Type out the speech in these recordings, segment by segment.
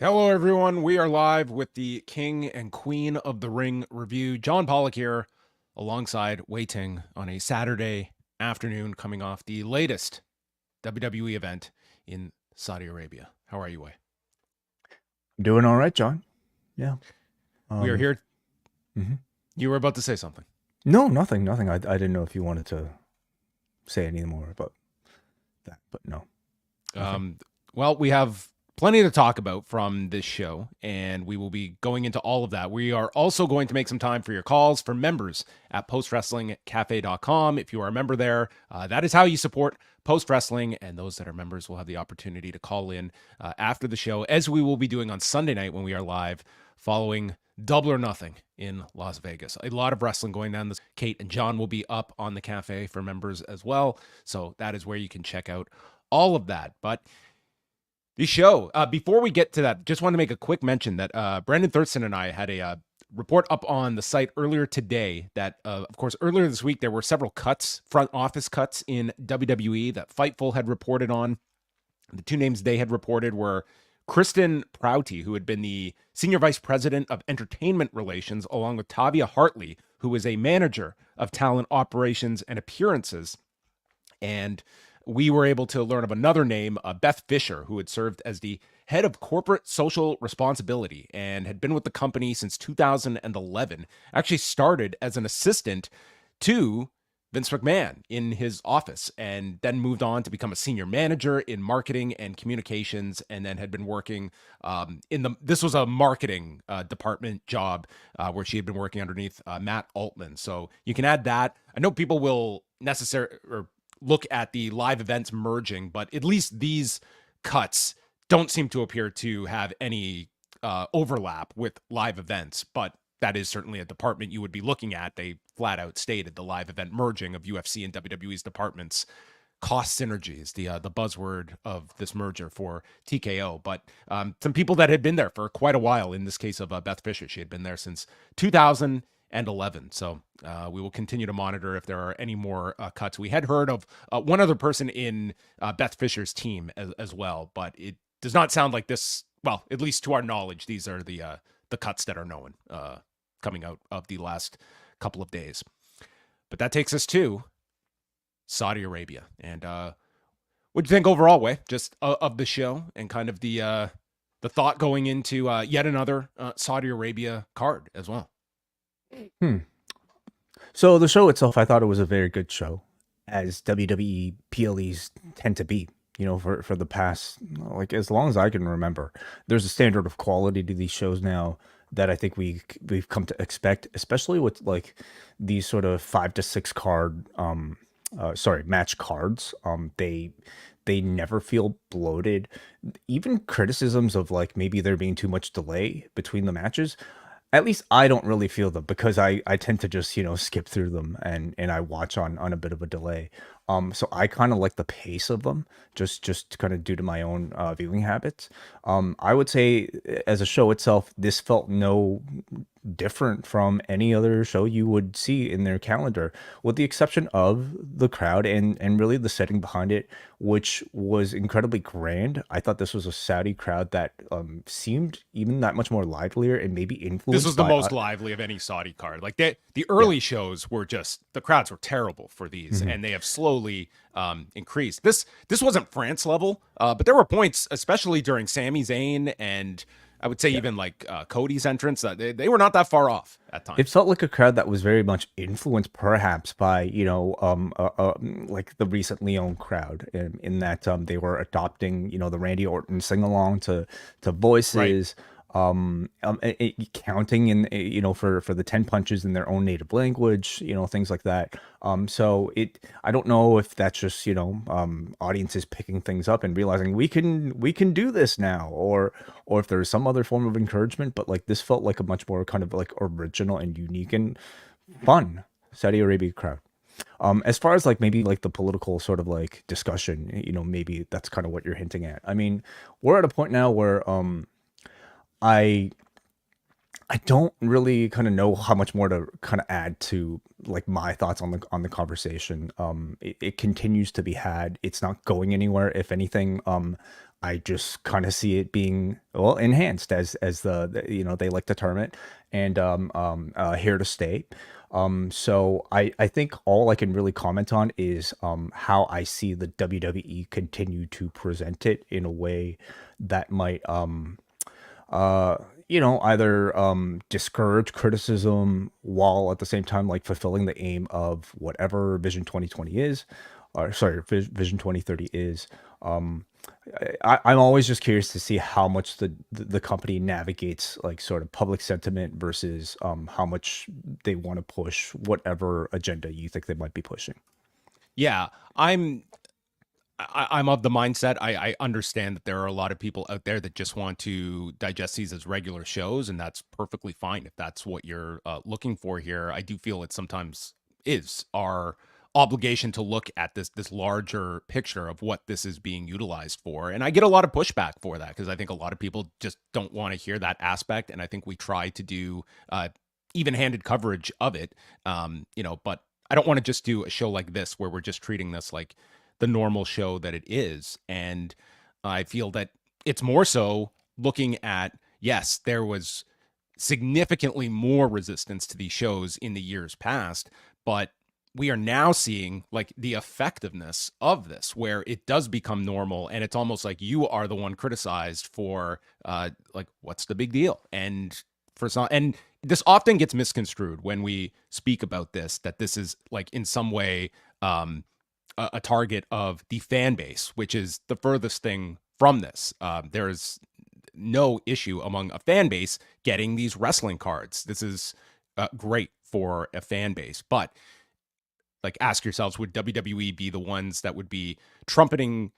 Hello, everyone. We are live with the King and Queen of the Ring review. John Pollock here, alongside Wai Ting on a Saturday afternoon, coming off the latest WWE event in Saudi Arabia. How are you, Wai? Doing all right, John. Yeah. We are Um, here. mhm. You were about to say something. No, nothing. I didn't know if you wanted to say any more about that, but no, nothing. Um, well, we have plenty to talk about from this show, and we will be going into all of that. We are also going to make some time for your calls for members at postwrestlingcafe.com. If you are a member there, that is how you support Post Wrestling, and those that are members will have the opportunity to call in after the show, as we will be doing on Sunday night when we are live following Double or Nothing in Las Vegas. A lot of wrestling going down this. Kate and John will be up on the cafe for members as well, so that is where you can check out all of that. But the show, before we get to that, just want to make a quick mention that Brandon Thurston and I had a report up on the site earlier today that, of course, earlier this week, there were several cuts, front office cuts in WWE that Fightful had reported on. The two names they had reported were Kristen Prouty, who had been the Senior Vice President of Entertainment Relations, along with Tavia Hartley, who was a manager of talent operations and appearances. And we were able to learn of another name, Beth Fisher, who had served as the head of corporate social responsibility and had been with the company since 2011. Actually started as an assistant to Vince McMahon in his office, and then moved on to become a senior manager in marketing and communications, and then had been working this was a marketing department job where she had been working underneath Matt Altman. So you can add that. I know people will necessarily look at the live events merging, but at least these cuts don't seem to appear to have any overlap with live events, but that is certainly a department you would be looking at. They flat out stated the live event merging of UFC and WWE's departments. Cost synergies, the buzzword of this merger for TKO. But some people that had been there for quite a while, in this case of Beth Fisher, she had been there since 2011. So we will continue to monitor if there are any more cuts. We had heard of one other person in Beth Fisher's team as well, but it does not sound like this. Well, at least to our knowledge, these are the cuts that are known coming out of the last couple of days. But that takes us to Saudi Arabia. And what do you think overall, Wai, just of the show and kind of the thought going into yet another Saudi Arabia card as well? So the show itself, I thought it was a very good show, as WWE PLEs tend to be. You know, for the past, like, as long as I can remember, there's a standard of quality to these shows now that I think we've come to expect, especially with like these sort of 5 to 6 card match cards. They never feel bloated. Even criticisms of like maybe there being too much delay between the matches, at least I don't really feel them, because I tend to just, skip through them, and I watch on a bit of a delay. So I kind of like the pace of them, just kind of due to my own viewing habits. I would say, as a show itself, this felt no different from any other show you would see in their calendar, with the exception of the crowd and really the setting behind it, which was incredibly grand. I thought this was a Saudi crowd that seemed even that much more livelier and maybe This was influenced the by most lively of any Saudi card. Like the early shows were just, the crowds were terrible for these, Mhm. and they have slowly increased. This wasn't France level, but there were points, especially during Sami Zayn and I would say Yeah. even like Cody's entrance, they were not that far off at It times. felt like a crowd that was very much influenced, perhaps, by like the recent Leon crowd, in that they were adopting the Randy Orton sing along to Right. voices, counting in for the 10 punches in their own native language, things like that. So I don't know if that's just audiences picking things up and realizing we can do this now, or if there's some other form of encouragement, but like this felt like a much more kind of like original and unique and fun Saudi Arabia crowd. As far as like maybe like the political sort of like discussion, maybe that's kind of what you're hinting at. I mean, we're at a point now where I I don't really kind of know how much more to kind of add to like my thoughts on the conversation. It continues to be had. It's not going anywhere. If anything, I just kind of see it being, well, enhanced, as they like to term it, and here to stay. So I think all I can really comment on is how I see the WWE continue to present it in a way that might uh either discourage criticism while at the same time like fulfilling the aim of whatever Vision 2020 is, or sorry, Vision 2030 is. um I'm always just curious to see how much the company navigates like sort of public sentiment versus how much they want to push whatever agenda you think they might be pushing. Yeah, I'm of the mindset. I understand that there are a lot of people out there that just want to digest these as regular shows, and that's perfectly fine if that's what you're looking for here. I do feel it sometimes is our obligation to look at this larger picture of what this is being utilized for, and I get a lot of pushback for that because I think a lot of people just don't want to hear that aspect, and I think we try to do even-handed coverage of it, but I don't want to just do a show like this where we're just treating this like the normal show that it is. And I feel that it's more so looking at, yes, there was significantly more resistance to these shows in the years past, but we are now seeing like the effectiveness of this where it does become normal, and it's almost like you are the one criticized for like, what's the big deal? And for some, and this often gets misconstrued when we speak about this, that this is like in some way a target of the fan base, which is the furthest thing from this. There is no issue among a fan base getting these wrestling cards. This is great for a fan base, but like, ask yourselves, would WWE be the ones that would be trumpeting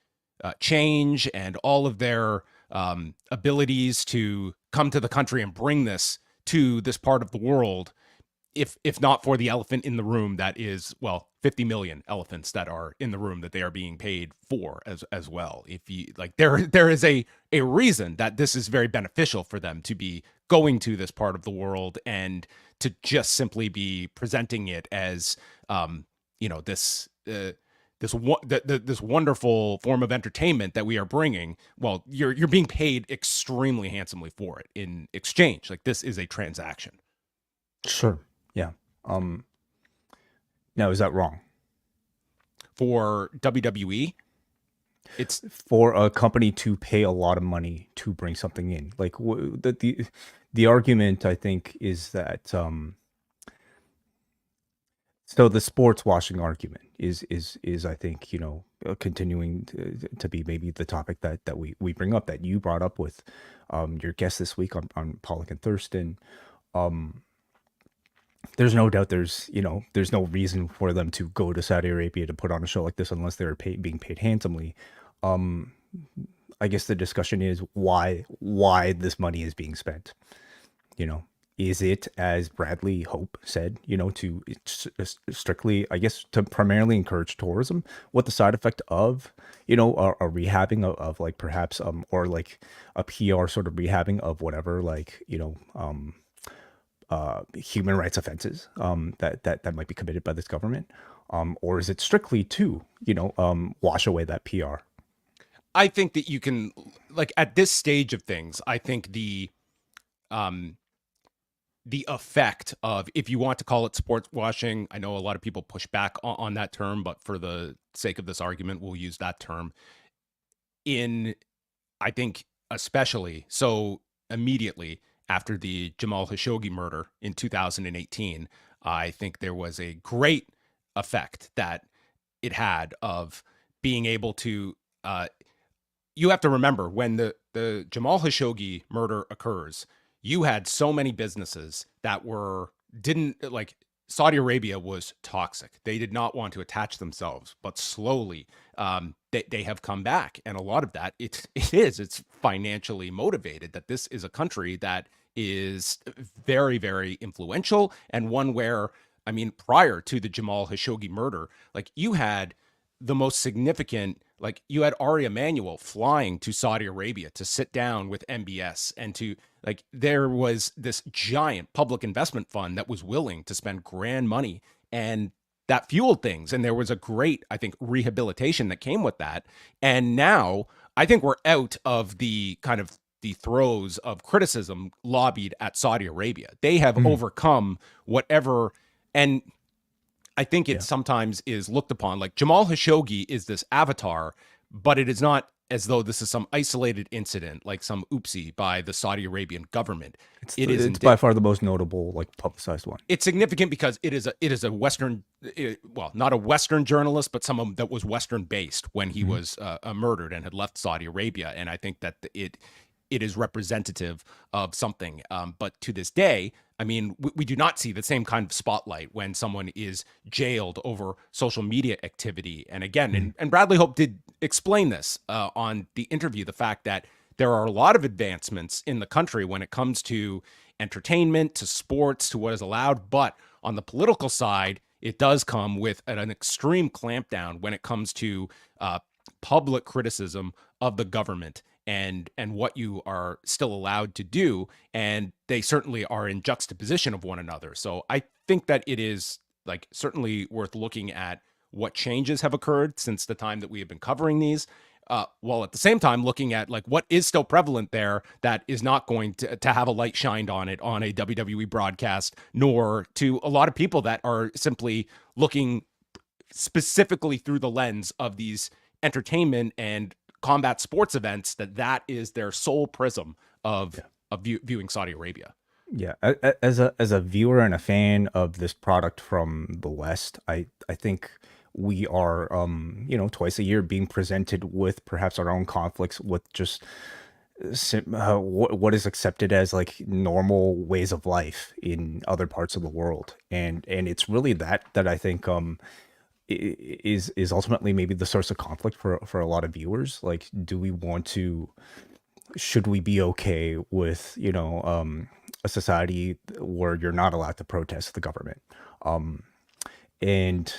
change and all of their abilities to come to the country and bring this to this part of the world if not for the elephant in the room that is, well, 50 million elephants that are in the room that they are being paid for as well? If you like, there is a reason that this is very beneficial for them to be going to this part of the world and to just simply be presenting it as this this wonderful form of entertainment that we are bringing. Well, you're being paid extremely handsomely for it in exchange. Like, this is a transaction. Sure. Yeah. Now, is that wrong? For WWE, it's for a company to pay a lot of money to bring something in. Like the argument, I think, is that so the sports washing argument is I think, continuing to be maybe the topic that we bring up, that you brought up with your guest this week on Pollock and Thurston. There's no doubt there's no reason for them to go to Saudi Arabia to put on a show like this unless they're being paid handsomely. I guess the discussion is why this money is being spent. Is it, as Bradley Hope said, to strictly, I guess, to primarily encourage tourism, with the side effect of, a rehabbing of like perhaps, or like a PR sort of rehabbing of whatever, like, human rights offenses that might be committed by this government, or is it strictly to wash away that PR? I think that you can, like, at this stage of things, I think the effect of, if you want to call it sports washing, I know a lot of people push back on that term, but for the sake of this argument, we'll use that term. I think especially so immediately after the Jamal Khashoggi murder in 2018, I think there was a great effect that it had of being able to, you have to remember, when the Jamal Khashoggi murder occurs, you had so many businesses that didn't like, Saudi Arabia was toxic. They did not want to attach themselves, but slowly they have come back. And a lot of that, it's financially motivated, that this is a country that is very, very influential, and one where, I mean, prior to the Jamal Khashoggi murder, like, you had the most significant, like, you had Ari Emanuel flying to Saudi Arabia to sit down with MBS, and to, like, there was this giant public investment fund that was willing to spend grand money, and that fueled things. And there was a great, I think, rehabilitation that came with that. And now I think we're out of the kind of the throes of criticism lobbied at Saudi Arabia. They have overcome whatever, and I think it sometimes is looked upon like Jamal Khashoggi is this avatar, but it is not as though this is some isolated incident, like some oopsie by the Saudi Arabian government. It's by far the most notable, like, publicized one. It's significant because it is a Western, well, not a Western journalist, but someone that was Western based when he was murdered and had left Saudi Arabia. And I think that it is representative of something. But to this day, I mean, we do not see the same kind of spotlight when someone is jailed over social media activity. And again, and Bradley Hope did explain this on the interview, the fact that there are a lot of advancements in the country when it comes to entertainment, to sports, to what is allowed. But on the political side, it does come with an extreme clampdown when it comes to public criticism of the government and what you are still allowed to do. And they certainly are in juxtaposition of one another. So I think that it is like certainly worth looking at what changes have occurred since the time that we have been covering these, while at the same time looking at like what is still prevalent there that is not going to have a light shined on it on a WWE broadcast, nor to a lot of people that are simply looking specifically through the lens of these entertainment and combat sports events, that is their sole prism of viewing Saudi Arabia. Yeah, as a viewer and a fan of this product from the West, I think we are, twice a year being presented with perhaps our own conflicts with just what is accepted as like normal ways of life in other parts of the world, and it's really that I think is ultimately maybe the source of conflict for a lot of viewers. Like, should we be okay with a society where you're not allowed to protest the government, and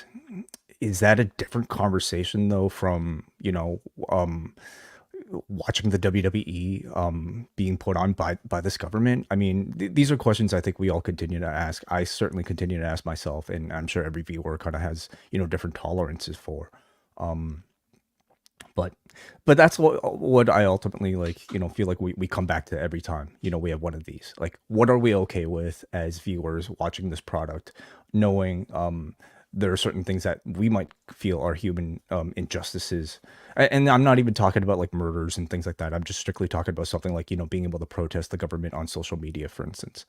is that a different conversation though from watching the WWE being put on by this government? I mean, these are questions I think we all continue to ask. I certainly continue to ask myself, and I'm sure every viewer kind of has different tolerances for. But that's what I ultimately feel like we come back to every time we have one of these. Like, what are we okay with as viewers watching this product, knowing there are certain things that we might feel are human injustices. And I'm not even talking about like murders and things like that. I'm just strictly talking about something like, being able to protest the government on social media, for instance.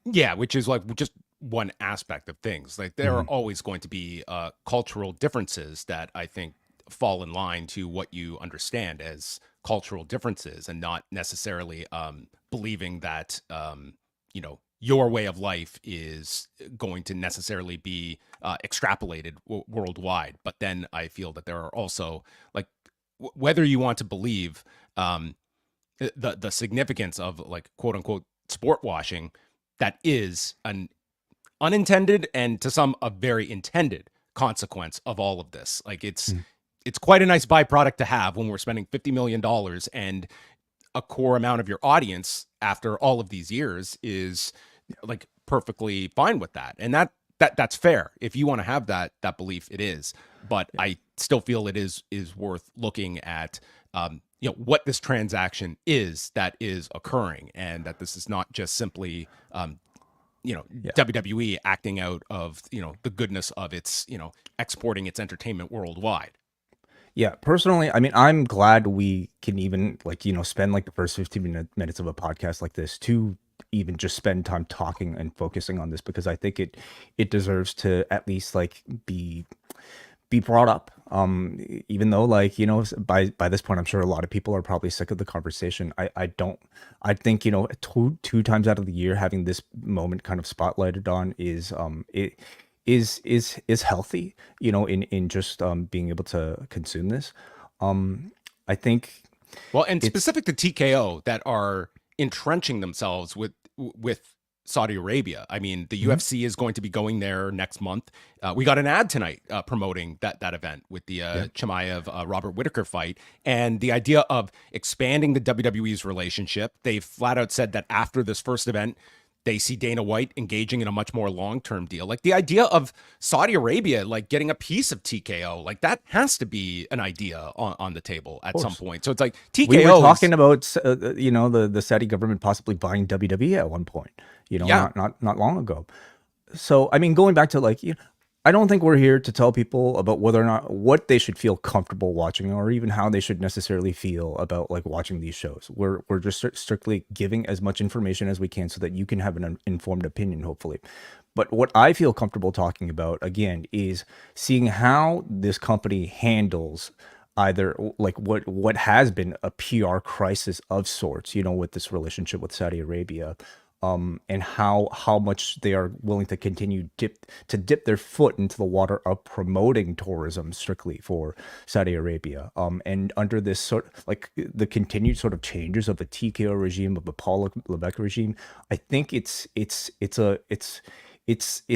Yeah, which is like just one aspect of things. Like there are always going to be cultural differences that I think fall in line to what you understand as cultural differences, and not necessarily believing that, your way of life is going to necessarily be extrapolated worldwide. But then I feel that there are also like whether you want to believe the significance of like quote unquote sport washing, that is an unintended and to some a very intended consequence of all of this. Like it's quite a nice byproduct to have when we're spending $50 million and a core amount of your audience after all of these years is like perfectly fine with that. And that's fair. If you want to have that belief, it is. But I still feel it is worth looking at, what this transaction is that is occurring, and that this is not just simply, WWE acting out of, the goodness of its, exporting its entertainment worldwide. Yeah, personally, I mean, I'm glad we can even spend like the first 15 minutes of a podcast like this to even just spend time talking and focusing on this, because I think it deserves to at least like be brought up. Even though by this point, I'm sure a lot of people are probably sick of the conversation. I think, two times out of the year, having this moment kind of spotlighted on is healthy, in just being able to consume this. I think, well, and specific to TKO that are entrenching themselves with Saudi Arabia. I mean, the UFC is going to be going there next month. We got an ad tonight promoting that event with the Chimaev Robert Whittaker fight, and the idea of expanding the WWE's relationship. They flat out said that after this first event, they see Dana White engaging in a much more long-term deal. Like the idea of Saudi Arabia, like getting a piece of TKO, like that has to be an idea on the table at some point. So it's like TKO. We were talking about, the Saudi government possibly buying WWE at one point, not long ago. So, I mean, going back to I don't think we're here to tell people about whether or not what they should feel comfortable watching or even how they should necessarily feel about watching these shows. We're just strictly giving as much information as we can so that you can have an informed opinion, hopefully. But what I feel comfortable talking about, again, is seeing how this company handles either what has been a PR crisis of sorts, with this relationship with Saudi Arabia. And how much they are willing to continue to dip their foot into the water of promoting tourism strictly for Saudi Arabia. And under this sort the continued sort of changes of the TKO regime, of the Pollock regime, I think it's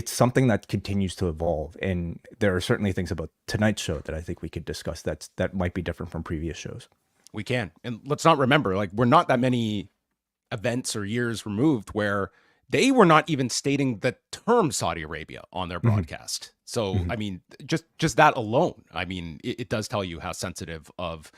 something that continues to evolve. And there are certainly things about tonight's show that I think we could discuss that might be different from previous shows. We can. And let's not remember, we're not that many events or years removed where they were not even stating the term Saudi Arabia on their broadcast. So, I mean, just that alone, I mean, it does tell you how sensitive of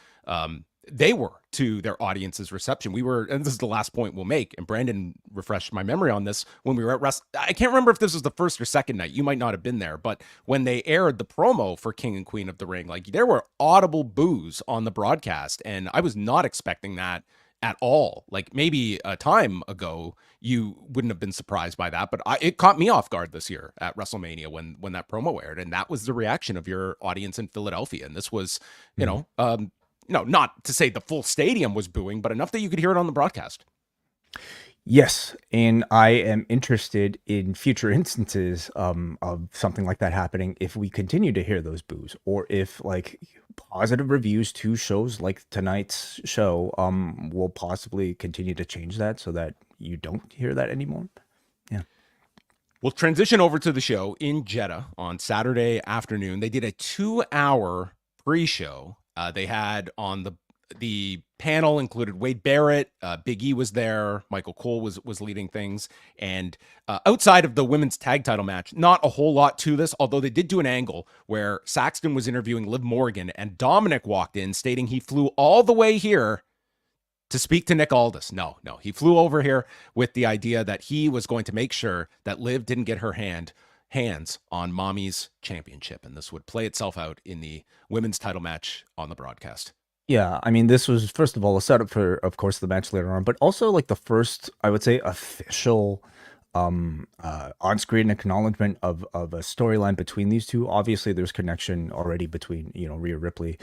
they were to their audience's reception. We were, and this is the last point we'll make, and Brandon refreshed my memory on this when we were at I can't remember if this was the first or second night. You might not have been there, but when they aired the promo for King and Queen of the Ring, there were audible boos on the broadcast, and I was not expecting that at all. Maybe a time ago you wouldn't have been surprised by that, but it caught me off guard this year at WrestleMania when that promo aired, and that was the reaction of your audience in Philadelphia. And this was, not to say the full stadium was booing, but enough that you could hear it on the broadcast. Yes, and I am interested in future instances of something like that happening if we continue to hear those boos, or if positive reviews to shows like tonight's show will possibly continue to change that so that you don't hear that anymore. Yeah. We'll transition over to the show in Jeddah on Saturday afternoon. They did a 2-hour pre-show. They had on the panel included Wade Barrett, Big E was there, Michael Cole was leading things, and outside of the women's tag title match, not a whole lot to this, although they did do an angle where Saxton was interviewing Liv Morgan, and Dominic walked in stating he flew all the way here to speak to Nick Aldis. No, he flew over here with the idea that he was going to make sure that Liv didn't get her hands on Mommy's championship, and this would play itself out in the women's title match on the broadcast. Yeah, I mean, this was, first of all, a setup for, of course, the match later on, but also the first, I would say, official on-screen acknowledgement of a storyline between these two. Obviously, there's connection already between, Rhea Ripley.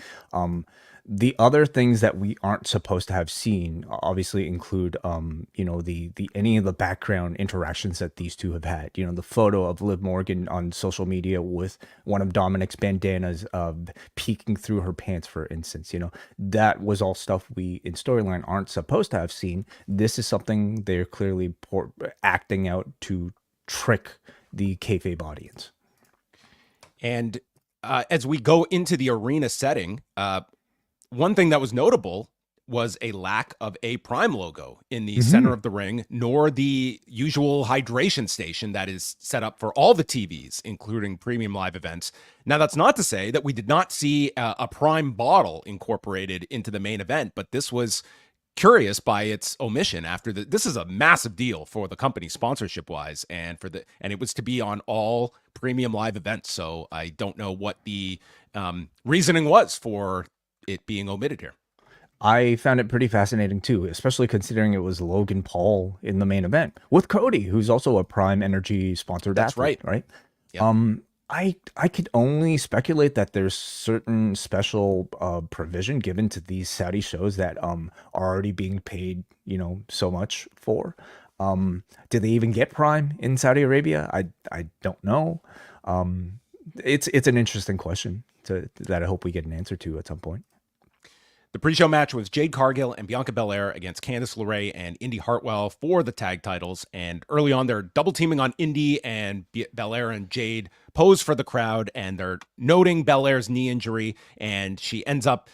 The other things that we aren't supposed to have seen obviously include, the any of the background interactions that these two have had. The photo of Liv Morgan on social media with one of Dominic's bandanas peeking through her pants, for instance. That was all stuff we in storyline aren't supposed to have seen. This is something they're clearly acting out to trick the kayfabe audience. And as we go into the arena setting, one thing that was notable was a lack of a Prime logo in the center of the ring, nor the usual hydration station that is set up for all the TVs, including premium live events. Now, that's not to say that we did not see a Prime bottle incorporated into the main event, but this was curious by its omission after this is a massive deal for the company sponsorship wise, and it was to be on all premium live events. So I don't know what the reasoning was for it being omitted here. I found it pretty fascinating too, especially considering it was Logan Paul in the main event with Cody, who's also a Prime Energy sponsored athlete, right? Yep. I could only speculate that there's certain special provision given to these Saudi shows that are already being paid, so much for. Do they even get Prime in Saudi Arabia? I don't know. It's an interesting question that I hope we get an answer to at some point. The pre-show match was Jade Cargill and Bianca Belair against Candice LeRae and Indi Hartwell for the tag titles. And early on, they're double teaming on Indi, and Belair and Jade pose for the crowd, and they're noting Belair's knee injury, and she ends up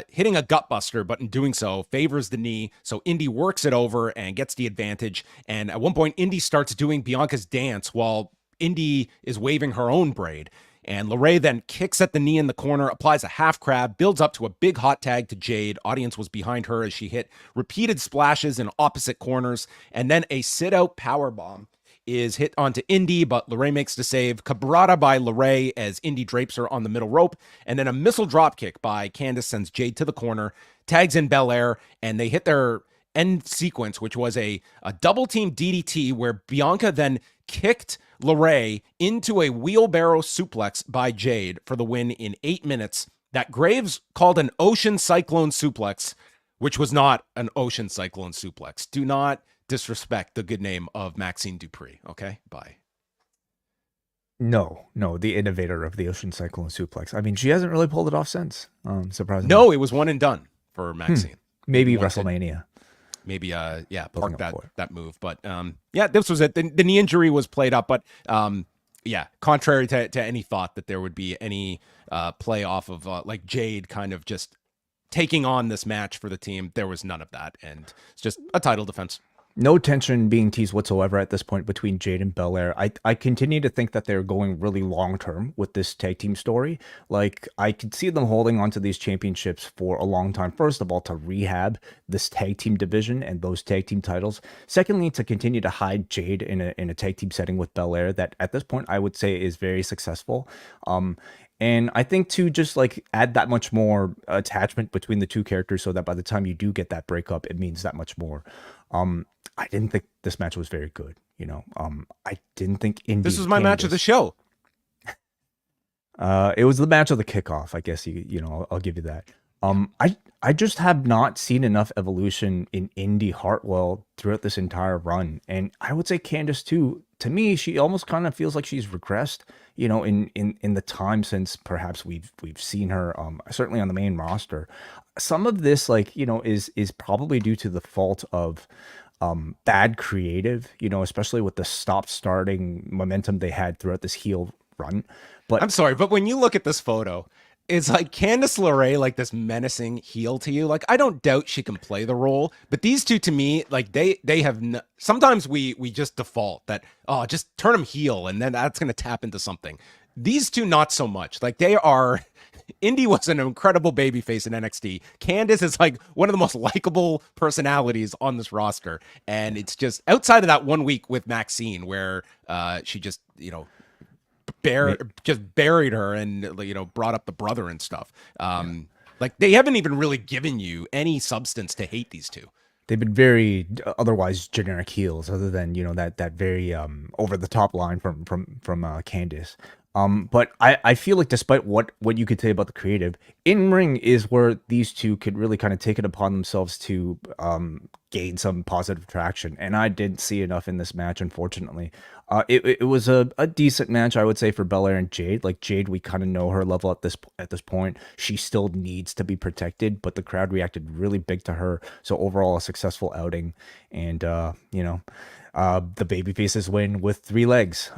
hitting a gut buster, but in doing so, favors the knee. So Indi works it over and gets the advantage. And at one point, Indi starts doing Bianca's dance while Indi is waving her own braid. And LeRae then kicks at the knee in the corner, applies a half crab, builds up to a big hot tag to Jade. Audience was behind her as she hit repeated splashes in opposite corners. And then a sit-out powerbomb is hit onto Indi, but LeRae makes the save. Cabrata by LeRae as Indi drapes her on the middle rope. And then a missile dropkick by Candice sends Jade to the corner, tags in Belair, and they hit their end sequence, which was a double team DDT where Bianca then kicked LeRae into a wheelbarrow suplex by Jade for the win in 8 minutes. That Graves called an ocean cyclone suplex, which was not an ocean cyclone suplex. Do not disrespect the good name of Maxine Dupree. Okay, bye. No, the innovator of the ocean cyclone suplex. I mean, she hasn't really pulled it off since. Surprisingly. No, it was one and done for Maxine. Maybe WrestleMania. Maybe park that move. But this was it. The knee injury was played up, but contrary to any thought that there would be any play off of like Jade kind of just taking on this match for the team, there was none of that, and it's just a title defense. No tension being teased whatsoever at this point between Jade and Belair. I continue to think that they're going really long term with this tag team story. Like, I could see them holding onto these championships for a long time. First of all, to rehab this tag team division and those tag team titles. Secondly, to continue to hide Jade in a tag team setting with Belair that at this point I would say is very successful. And I think to just like add that much more attachment between the two characters so that by the time you do get that breakup, it means that much more. I didn't think this match was very good. I didn't think Indi. This was my match of the show. It was the match of the kickoff, I guess. I'll give you that. I just have not seen enough evolution in Indi Hartwell throughout this entire run, and I would say Candice too. To me, she almost kind of feels like she's regressed. In the time since perhaps we've seen her, certainly on the main roster. Some of this, is probably due to the fault of bad creative. Especially with the stop-starting momentum they had throughout this heel run. But I'm sorry, but when you look at this photo, it's like Candice LeRae, like this menacing heel to you. Like, I don't doubt she can play the role, but these two to me, like they have sometimes we just default that, just turn them heel and then that's going to tap into something. These two, not so much. Like, they are, Indi was an incredible babyface in NXT. Candice is like one of the most likable personalities on this roster. And it's just outside of that 1 week with Maxine where she just, buried her and brought up the brother and stuff. Like, they haven't even really given you any substance to hate these two. They've been very otherwise generic heels, other than that very over the top line from Candice. But I feel like despite what you could say about the creative, in ring is where these two could really kind of take it upon themselves to gain some positive traction, and I didn't see enough in this match, unfortunately. It was a decent match, I would say, for Belair and Jade. Like, Jade, we kind of know her level at this point. She still needs to be protected, but the crowd reacted really big to her. So overall, a successful outing, and the babyfaces win with 3 legs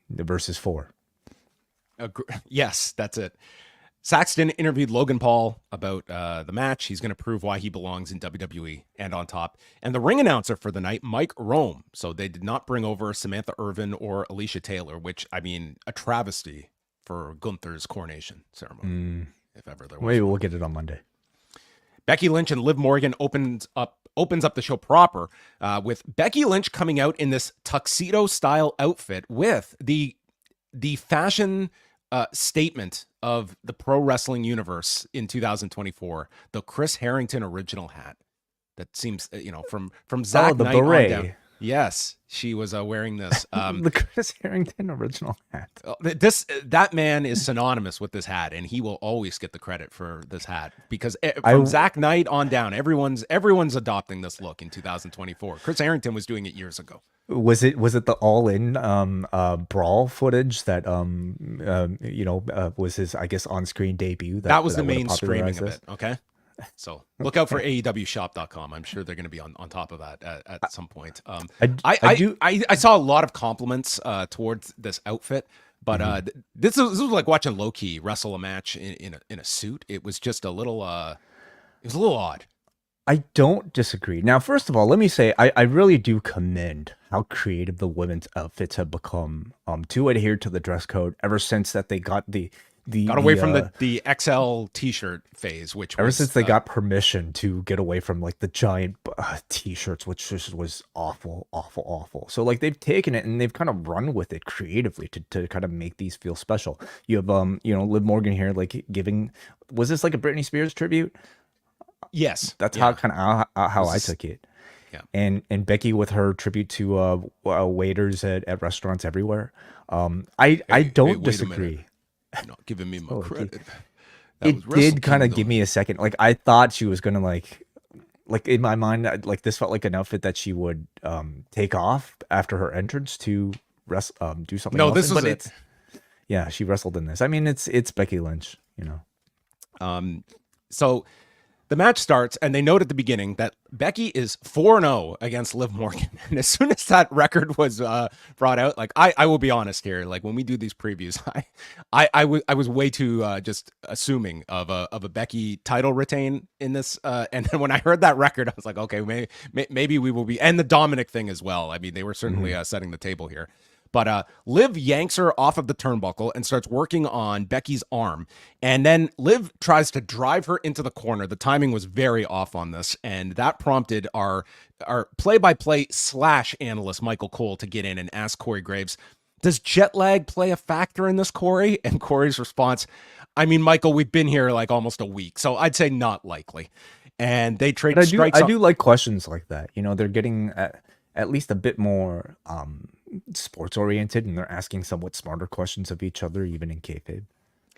versus 4. Yes, that's it. Saxton interviewed Logan Paul about the match. He's going to prove why he belongs in WWE and on top. And the ring announcer for the night, Mike Rome. So they did not bring over Samantha Irvin or Alicia Taylor, which, I mean, a travesty for Gunther's coronation ceremony, if ever there was. Maybe we'll get it on Monday. Becky Lynch and Liv Morgan opens up the show proper with Becky Lynch coming out in this tuxedo-style outfit with the fashion statement of the pro wrestling universe in 2024, the Chris Harrington original hat. That seems, from Zach Knight on down. Yes, she was wearing this. The Chris Harrington original hat. That man is synonymous with this hat, and he will always get the credit for this hat because from Zach Knight on down, everyone's adopting this look in 2024. Chris Harrington was doing it years ago. Was it the all-in brawl footage that was his, I guess, on-screen debut? That was the main streaming of it. Okay. So look out for AEWshop.com. I'm sure they're going to be on top of that at some point. I saw a lot of compliments towards this outfit, but this was like watching Low-Ki wrestle a match in a suit. It was just a little it was a little odd. I don't disagree. Now, first of all, let me say I really do commend how creative the women's outfits have become to adhere to the dress code ever since that they got got away from the XL t-shirt phase, which ever since they got permission to get away from like the giant t-shirts, which just was awful. So like they've taken it and they've kind of run with it creatively to kind of make these feel special. You have Liv Morgan here like giving, was this like a Britney Spears tribute? Yes, that's how I took it. Yeah, and Becky with her tribute to waiters at restaurants everywhere. I don't disagree. You're not giving me my credit. It did kind of give me a second. Like I thought she was gonna like in my mind, like this felt like an outfit that she would take off after her entrance to do something. No, else this in, was but it. Yeah, she wrestled in this. I mean, it's Becky Lynch, So the match starts, and they note at the beginning that Becky is 4-0 against Liv Morgan. And as soon as that record was brought out, like I will be honest here, like when we do these previews, I was way too just assuming of a Becky title retain in this. And then when I heard that record, I was like, okay, maybe we will be, and the Dominic thing as well. I mean, they were certainly setting the table here. But Liv yanks her off of the turnbuckle and starts working on Becky's arm. And then Liv tries to drive her into the corner. The timing was very off on this. And that prompted our play-by-play / analyst, Michael Cole, to get in and ask Corey Graves, does jet lag play a factor in this, Corey? And Corey's response, I mean, Michael, we've been here like almost a week, so I'd say not likely. And they trade strikes. I do like questions like that. They're getting at least a bit more sports oriented, and they're asking somewhat smarter questions of each other, even in kayfabe.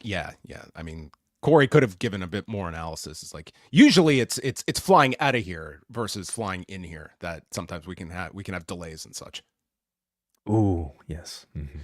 Yeah. I mean, Corey could have given a bit more analysis. It's like usually it's flying out of here versus flying in here that sometimes we can have delays and such. Ooh, yes. Mm-hmm.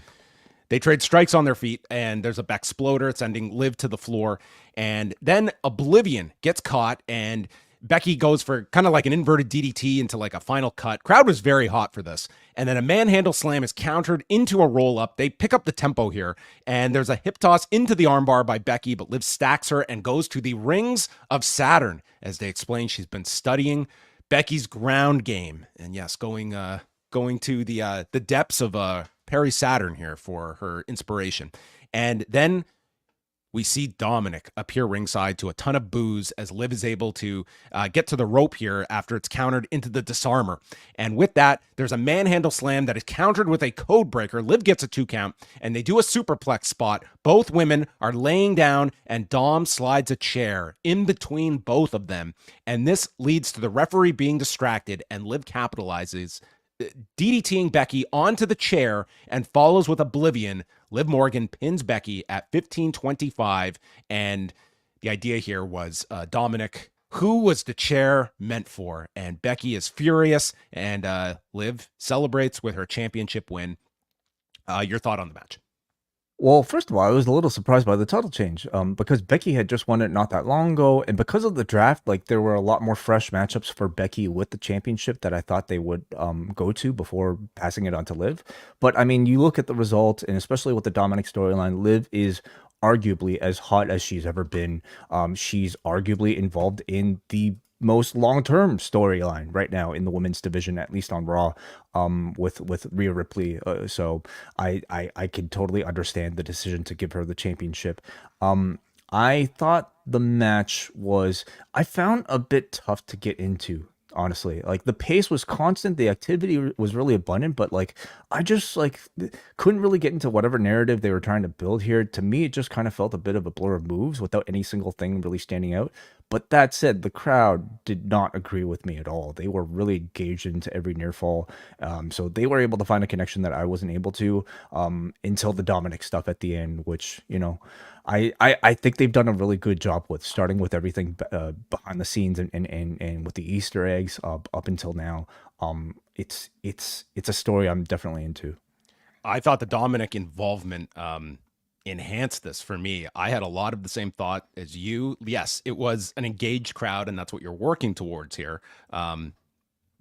They trade strikes on their feet, and there's a Bexploder sending Liv to the floor, and then Oblivion gets caught, and Becky goes for kind of like an inverted DDT into like a final cut. Crowd was very hot for this. And then a manhandle slam is countered into a roll up. They pick up the tempo here, and there's a hip toss into the armbar by Becky, but Liv stacks her and goes to the rings of Saturn. As they explain, she's been studying Becky's ground game. And yes, going to the depths of Perry Saturn here for her inspiration. And then we see Dominic appear ringside to a ton of boos as Liv is able to get to the rope here after it's countered into the disarmer. And with that, there's a manhandle slam that is countered with a code breaker. Liv gets a 2 count, and they do a superplex spot. Both women are laying down, and Dom slides a chair in between both of them. And this leads to the referee being distracted, and Liv capitalizes, DDTing Becky onto the chair and follows with Oblivion. Liv Morgan pins Becky at 15:25, and the idea here was Dominic, who was the chair meant for? And Becky is furious, and Liv celebrates with her championship win. Your thought on the match? Well, first of all, I was a little surprised by the title change because Becky had just won it not that long ago. And because of the draft, like there were a lot more fresh matchups for Becky with the championship that I thought they would go to before passing it on to Liv. But I mean, you look at the result, and especially with the Dominic storyline, Liv is arguably as hot as she's ever been. She's arguably involved in the most long-term storyline right now in the women's division, at least on Raw, with Rhea Ripley. So I can totally understand the decision to give her the championship. I thought the match I found a bit tough to get into, honestly. Like the pace was constant, the activity was really abundant, but like I just like couldn't really get into whatever narrative they were trying to build here. To me, it just kind of felt a bit of a blur of moves without any single thing really standing out. But that said, the crowd did not agree with me at all. They were really engaged into every near fall. So they were able to find a connection that I wasn't able to until the Dominic stuff at the end, which, I think they've done a really good job with, starting with everything behind the scenes and with the Easter eggs up until now. It's a story I'm definitely into. I thought the Dominic involvement enhanced this for me. I had a lot of the same thought as you. Yes, it was an engaged crowd, and that's what you're working towards here.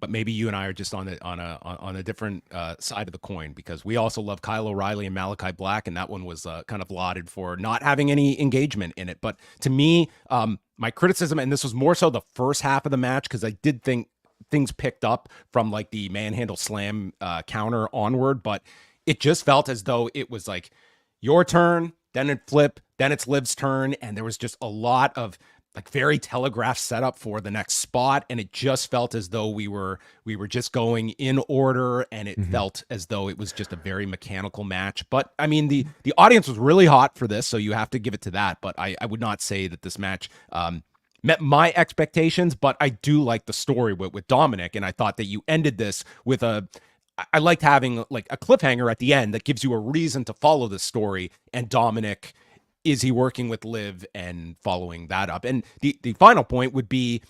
But maybe you and I are just on a different side of the coin, because we also love Kyle O'Reilly and Malachi Black, and that one was kind of lauded for not having any engagement in it. But to me, my criticism, and this was more so the first half of the match, because I did think things picked up from like the manhandle slam counter onward, but it just felt as though it was like your turn, then it flip, then it's Liv's turn, and there was just a lot of like very telegraphed setup for the next spot, and it just felt as though we were just going in order, and it felt as though it was just a very mechanical match. But I mean, the audience was really hot for this, so you have to give it to that. But I would not say that this match met my expectations, but I do like the story with Dominic, and I thought that you ended this with I liked having like a cliffhanger at the end that gives you a reason to follow the story, and Dominic, is he working with Liv and following that up? And the final point would be,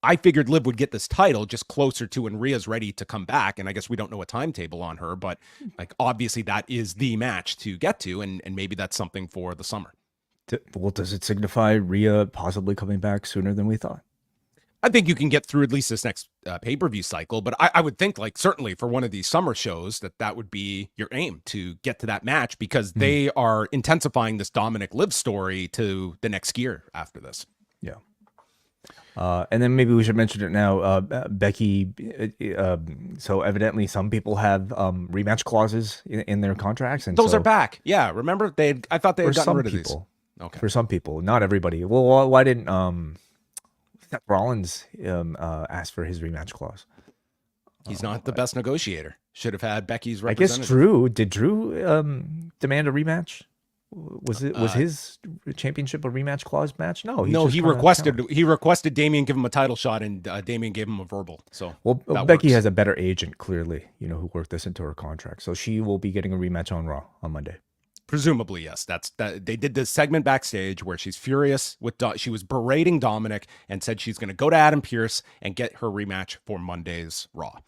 I figured Liv would get this title just closer to when Rhea's ready to come back. And I guess we don't know a timetable on her, but like obviously that is the match to get to, and maybe that's something for the summer. Well, does it signify Rhea possibly coming back sooner than we thought? I think you can get through at least this next pay-per-view cycle, but I would think, like, certainly for one of these summer shows, that would be your aim, to get to that match, because they are intensifying this Dominic Liv story to the next gear after this. Yeah. And then maybe we should mention it now. Becky, so evidently some people have rematch clauses in their contracts, and those are back. Yeah, remember I thought they had gotten rid of these. Okay. For some people, not everybody. Well, why didn't Seth Rollins asked for his rematch clause? He's not the best negotiator. Should have had Becky's representative. I guess Drew demand a rematch? Was his championship a rematch clause match? No, he requested Damian give him a title shot, and Damian gave him a verbal. So Becky has a better agent, clearly, who worked this into her contract, so she will be getting a rematch on Raw on Monday. Presumably, yes. They did this segment backstage where she's furious with she was berating Dominic and said she's going to go to Adam Pearce and get her rematch for Monday's Raw.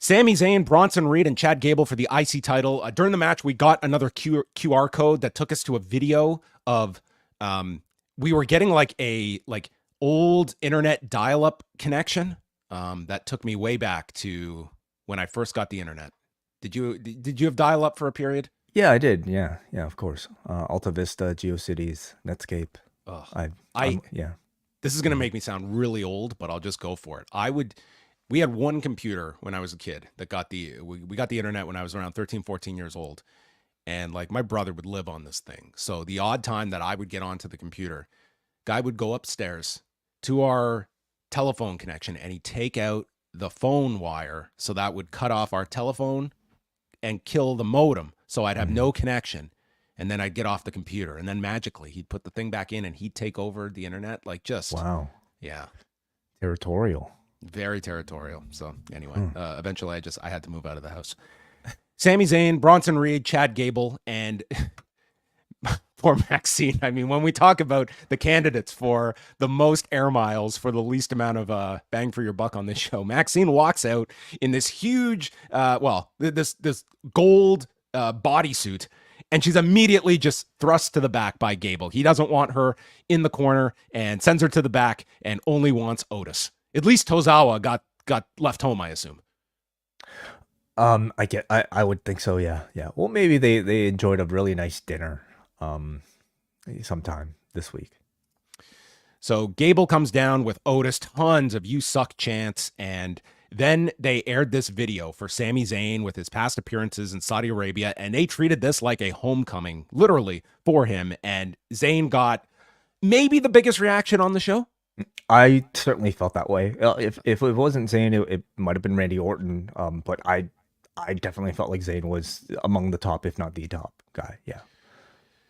Sami Zayn, Bronson Reed, and Chad Gable for the IC title. During the match, we got another QR code that took us to a video of we were getting like old internet dial-up connection that took me way back to when I first got the internet. Did you have dial-up for a period? Yeah, I did. Yeah, of course. Alta Vista, GeoCities, Netscape. Yeah. This is going to make me sound really old, but I'll just go for it. We had one computer when I was a kid that got we got the internet when I was around 13, 14 years old. And like my brother would live on this thing. So the odd time that I would get onto the computer, guy would go upstairs to our telephone connection and he'd take out the phone wire. So that would cut off our telephone and kill the modem. So I'd have no connection, and then I'd get off the computer, and then magically he'd put the thing back in and he'd take over the internet. Like, just wow. Yeah. Territorial. Very territorial. So anyway, eventually I had to move out of the house. Sami Zayn, Bronson Reed, Chad Gable, and poor Maxine. I mean, when we talk about the candidates for the most air miles for the least amount of bang for your buck on this show, Maxine walks out in this huge, this gold bodysuit, and she's immediately just thrust to the back by Gable. He doesn't want her in the corner and sends her to the back and only wants Otis. At least Tozawa got left home, I assume. I would think so. Yeah. Well, maybe they enjoyed a really nice dinner sometime this week. So Gable comes down with Otis, tons of "you suck" chants, and then they aired this video for Sami Zayn with his past appearances in Saudi Arabia, and they treated this like a homecoming, literally, for him. And Zayn got maybe the biggest reaction on the show. I certainly felt that way. If it wasn't Zayn, it might have been Randy Orton. But I definitely felt like Zayn was among the top, if not the top guy. Yeah.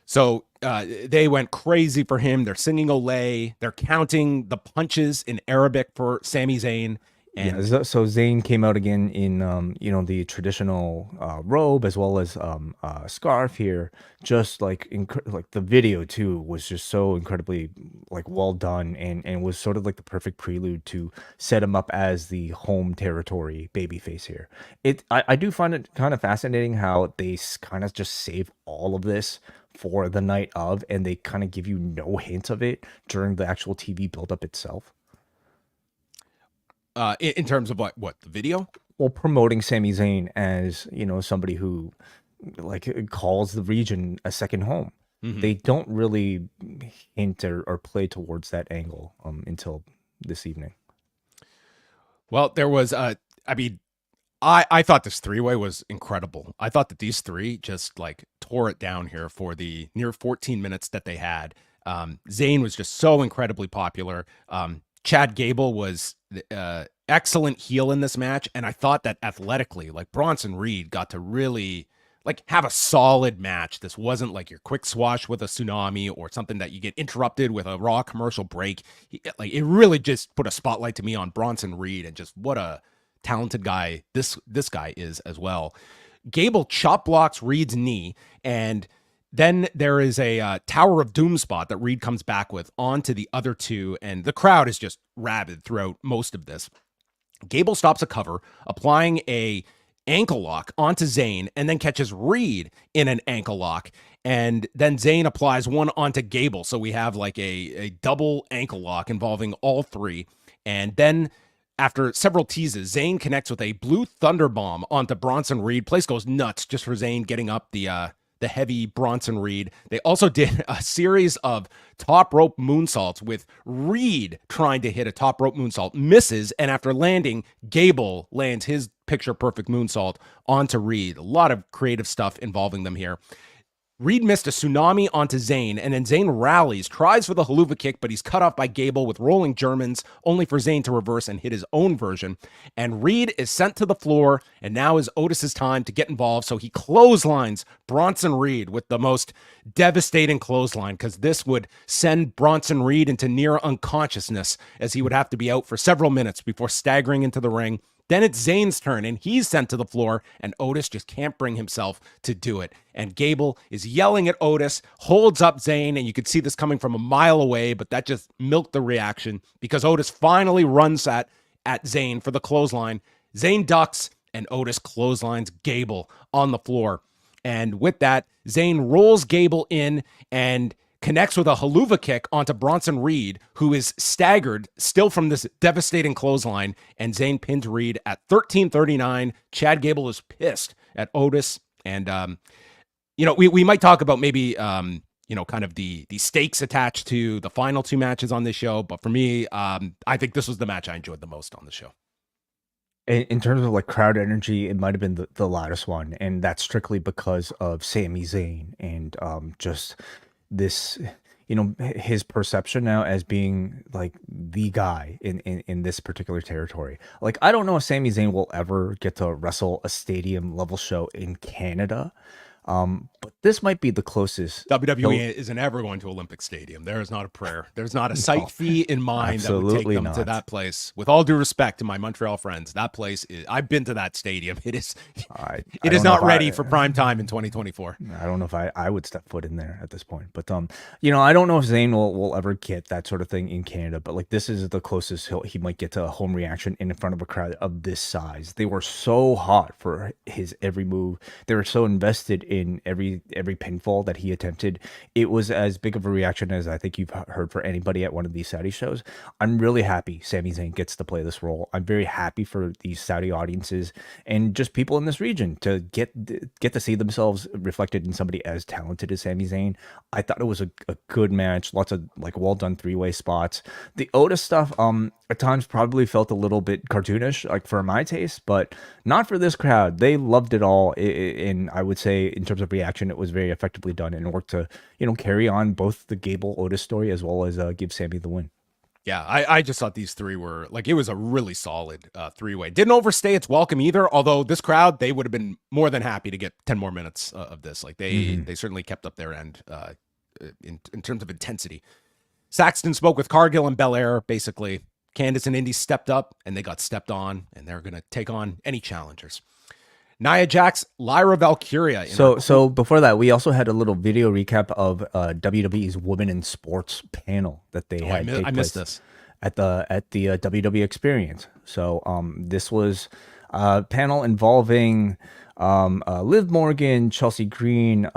So they went crazy for him. They're singing Olay. They're counting the punches in Arabic for Sami Zayn. And Yeah, so Zayn came out again in the traditional robe as well as scarf here. Just like like the video too was just so incredibly like well done, and was sort of like the perfect prelude to set him up as the home territory babyface here. I do find it kind of fascinating how they kind of just save all of this for the night of, and they kind of give you no hint of it during the actual TV buildup itself. in terms of what the video? Well, promoting Sami Zayn as, somebody who like calls the region a second home. They don't really hint or play towards that angle until this evening. Well, there was I mean, I thought this three-way was incredible. I thought that these three just like tore it down here for the near 14 minutes that they had. Zayn was just so incredibly popular. Chad Gable was excellent heel in this match, and I thought that athletically, like Bronson Reed got to really like have a solid match. This wasn't like your quick swash with a tsunami or something that you get interrupted with a Raw commercial break. Like it really just put a spotlight to me on Bronson Reed and just what a talented guy this guy is as well. Gable chop blocks Reed's knee, and then there is a Tower of Doom spot that Reed comes back with onto the other two, and the crowd is just rabid throughout most of this. Gable stops a cover, applying a ankle lock onto Zayn, and then catches Reed in an ankle lock, and then Zayn applies one onto Gable. So we have like a double ankle lock involving all three, and then after several teases, Zayn connects with a blue thunder bomb onto Bronson Reed. Place goes nuts just for Zayn getting up the heavy Bronson Reed. They also did a series of top rope moonsaults with Reed trying to hit a top rope moonsault, misses, and after landing, Gable lands his picture perfect moonsault onto Reed. A lot of creative stuff involving them here. Reed missed a tsunami onto Zayn, and then Zayn rallies, tries for the haluva kick, but he's cut off by Gable with rolling Germans, only for Zayn to reverse and hit his own version. And Reed is sent to the floor, and now is Otis's time to get involved, so he clotheslines Bronson Reed with the most devastating clothesline, because this would send Bronson Reed into near unconsciousness, as he would have to be out for several minutes before staggering into the ring. Then it's Zayn's turn, and he's sent to the floor, and Otis just can't bring himself to do it. And Gable is yelling at Otis, holds up Zayn, and you could see this coming from a mile away, but that just milked the reaction because Otis finally runs at Zayn for the clothesline. Zayn ducks, and Otis clotheslines Gable on the floor. And with that, Zayn rolls Gable in and connects with a haluva kick onto Bronson Reed, who is staggered still from this devastating clothesline, and Zayn pins Reed at 13:39. Chad Gable is pissed at Otis, and we might talk about maybe kind of the stakes attached to the final two matches on this show, but for me, I think this was the match I enjoyed the most on the show. In terms of like crowd energy, it might have been the loudest one, and that's strictly because of Sami Zayn and just this, his perception now as being like the guy in this particular territory. Like, I don't know if Sami Zayn will ever get to wrestle a stadium level show in Canada. But this might be the closest. WWE isn't ever going to Olympic Stadium. There is not a prayer. There's not a site fee in mind that would take them to that place. With all due respect to my Montreal friends, that place is. I've been to that stadium. It is. It is not ready for prime time in 2024. I don't know if I would step foot in there at this point. But I don't know if Zayn will ever get that sort of thing in Canada. But like, this is the closest he might get to a home reaction in front of a crowd of this size. They were so hot for his every move. They were so invested in every pinfall that he attempted. It was as big of a reaction as I think you've heard for anybody at one of these Saudi shows. I'm really happy Sami Zayn gets to play this role. I'm very happy for these Saudi audiences and just people in this region to get to see themselves reflected in somebody as talented as Sami Zayn. I thought it was a good match. Lots of like well done three-way spots. The Otis stuff at times probably felt a little bit cartoonish, like for my taste, but not for this crowd. They loved it all. And I would say in terms of reaction, it was very effectively done and worked to, carry on both the Gable Otis story as well as give Sami the win. Yeah, I just thought these three were like, it was a really solid three-way. Didn't overstay its welcome either, although this crowd, they would have been more than happy to get 10 more minutes of this. Like they certainly kept up their end in terms of intensity. Saxton spoke with Cargill and Belair, basically Candice and Indi stepped up and they got stepped on, and they're going to take on any challengers. Nia Jax, Lyra Valkyria. So before that, we also had a little video recap of WWE's Women in Sports panel that they had. I missed this at the WWE Experience. So this was a panel involving Liv Morgan, Chelsea Green,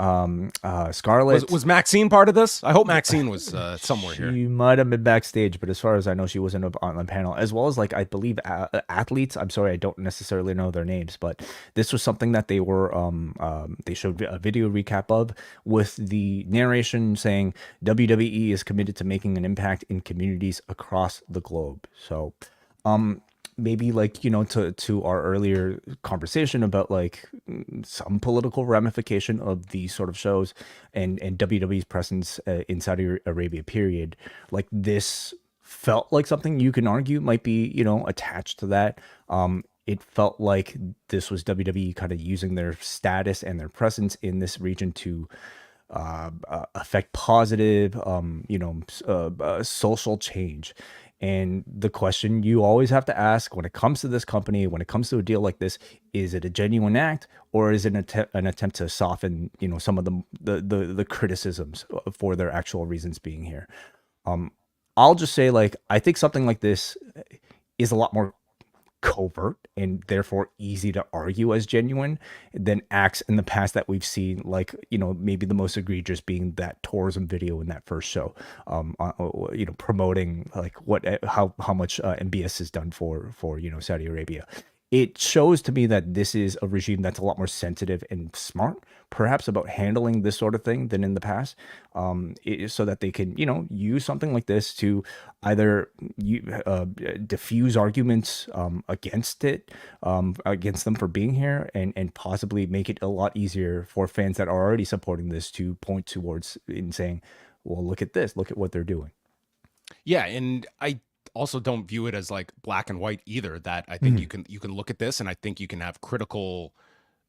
Scarlett. Was Maxine part of this? I hope Maxine was somewhere here. She might have been backstage, but as far as I know, she wasn't on the panel, as well as I believe athletes. I'm sorry, I don't necessarily know their names, but this was something that they were they showed a video recap of, with the narration saying WWE is committed to making an impact in communities across the globe. So maybe to our earlier conversation about some political ramification of these sort of shows and WWE's presence in Saudi Arabia period, this felt like something you can argue might be attached to that. It felt like this was WWE kind of using their status and their presence in this region to affect positive social change. And the question you always have to ask when it comes to this company, when it comes to a deal like this, is it a genuine act, or is it an attempt to soften, some of the criticisms for their actual reasons being here? I'll just say, I think something like this is a lot more covert and therefore easy to argue as genuine than acts in the past that we've seen, maybe the most egregious being that tourism video in that first show, promoting how much MBS has done for Saudi Arabia. It shows to me that this is a regime that's a lot more sensitive and smart, perhaps, about handling this sort of thing than in the past, so that they can, use something like this to either diffuse arguments against them for being here, and possibly make it a lot easier for fans that are already supporting this to point towards in saying, well, look at this, look at what they're doing. Yeah, and I also don't view it as black and white either. That I think you can look at this, and I think you can have critical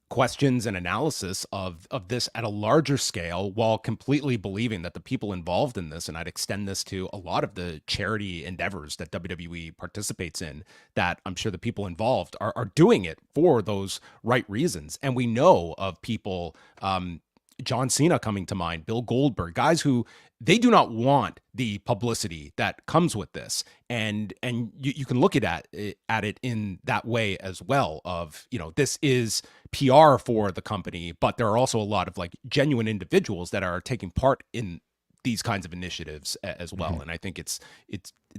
questions and analysis of this at a larger scale, while completely believing that the people involved in this, and I'd extend this to a lot of the charity endeavors that WWE participates in, that I'm sure the people involved are doing it for those right reasons. And we know of people, John Cena coming to mind, Bill Goldberg, guys who they do not want the publicity that comes with this. And you can look at it in that way as well, of, this is PR for the company, but there are also a lot of genuine individuals that are taking part in these kinds of initiatives as well. Mm-hmm. And I think it's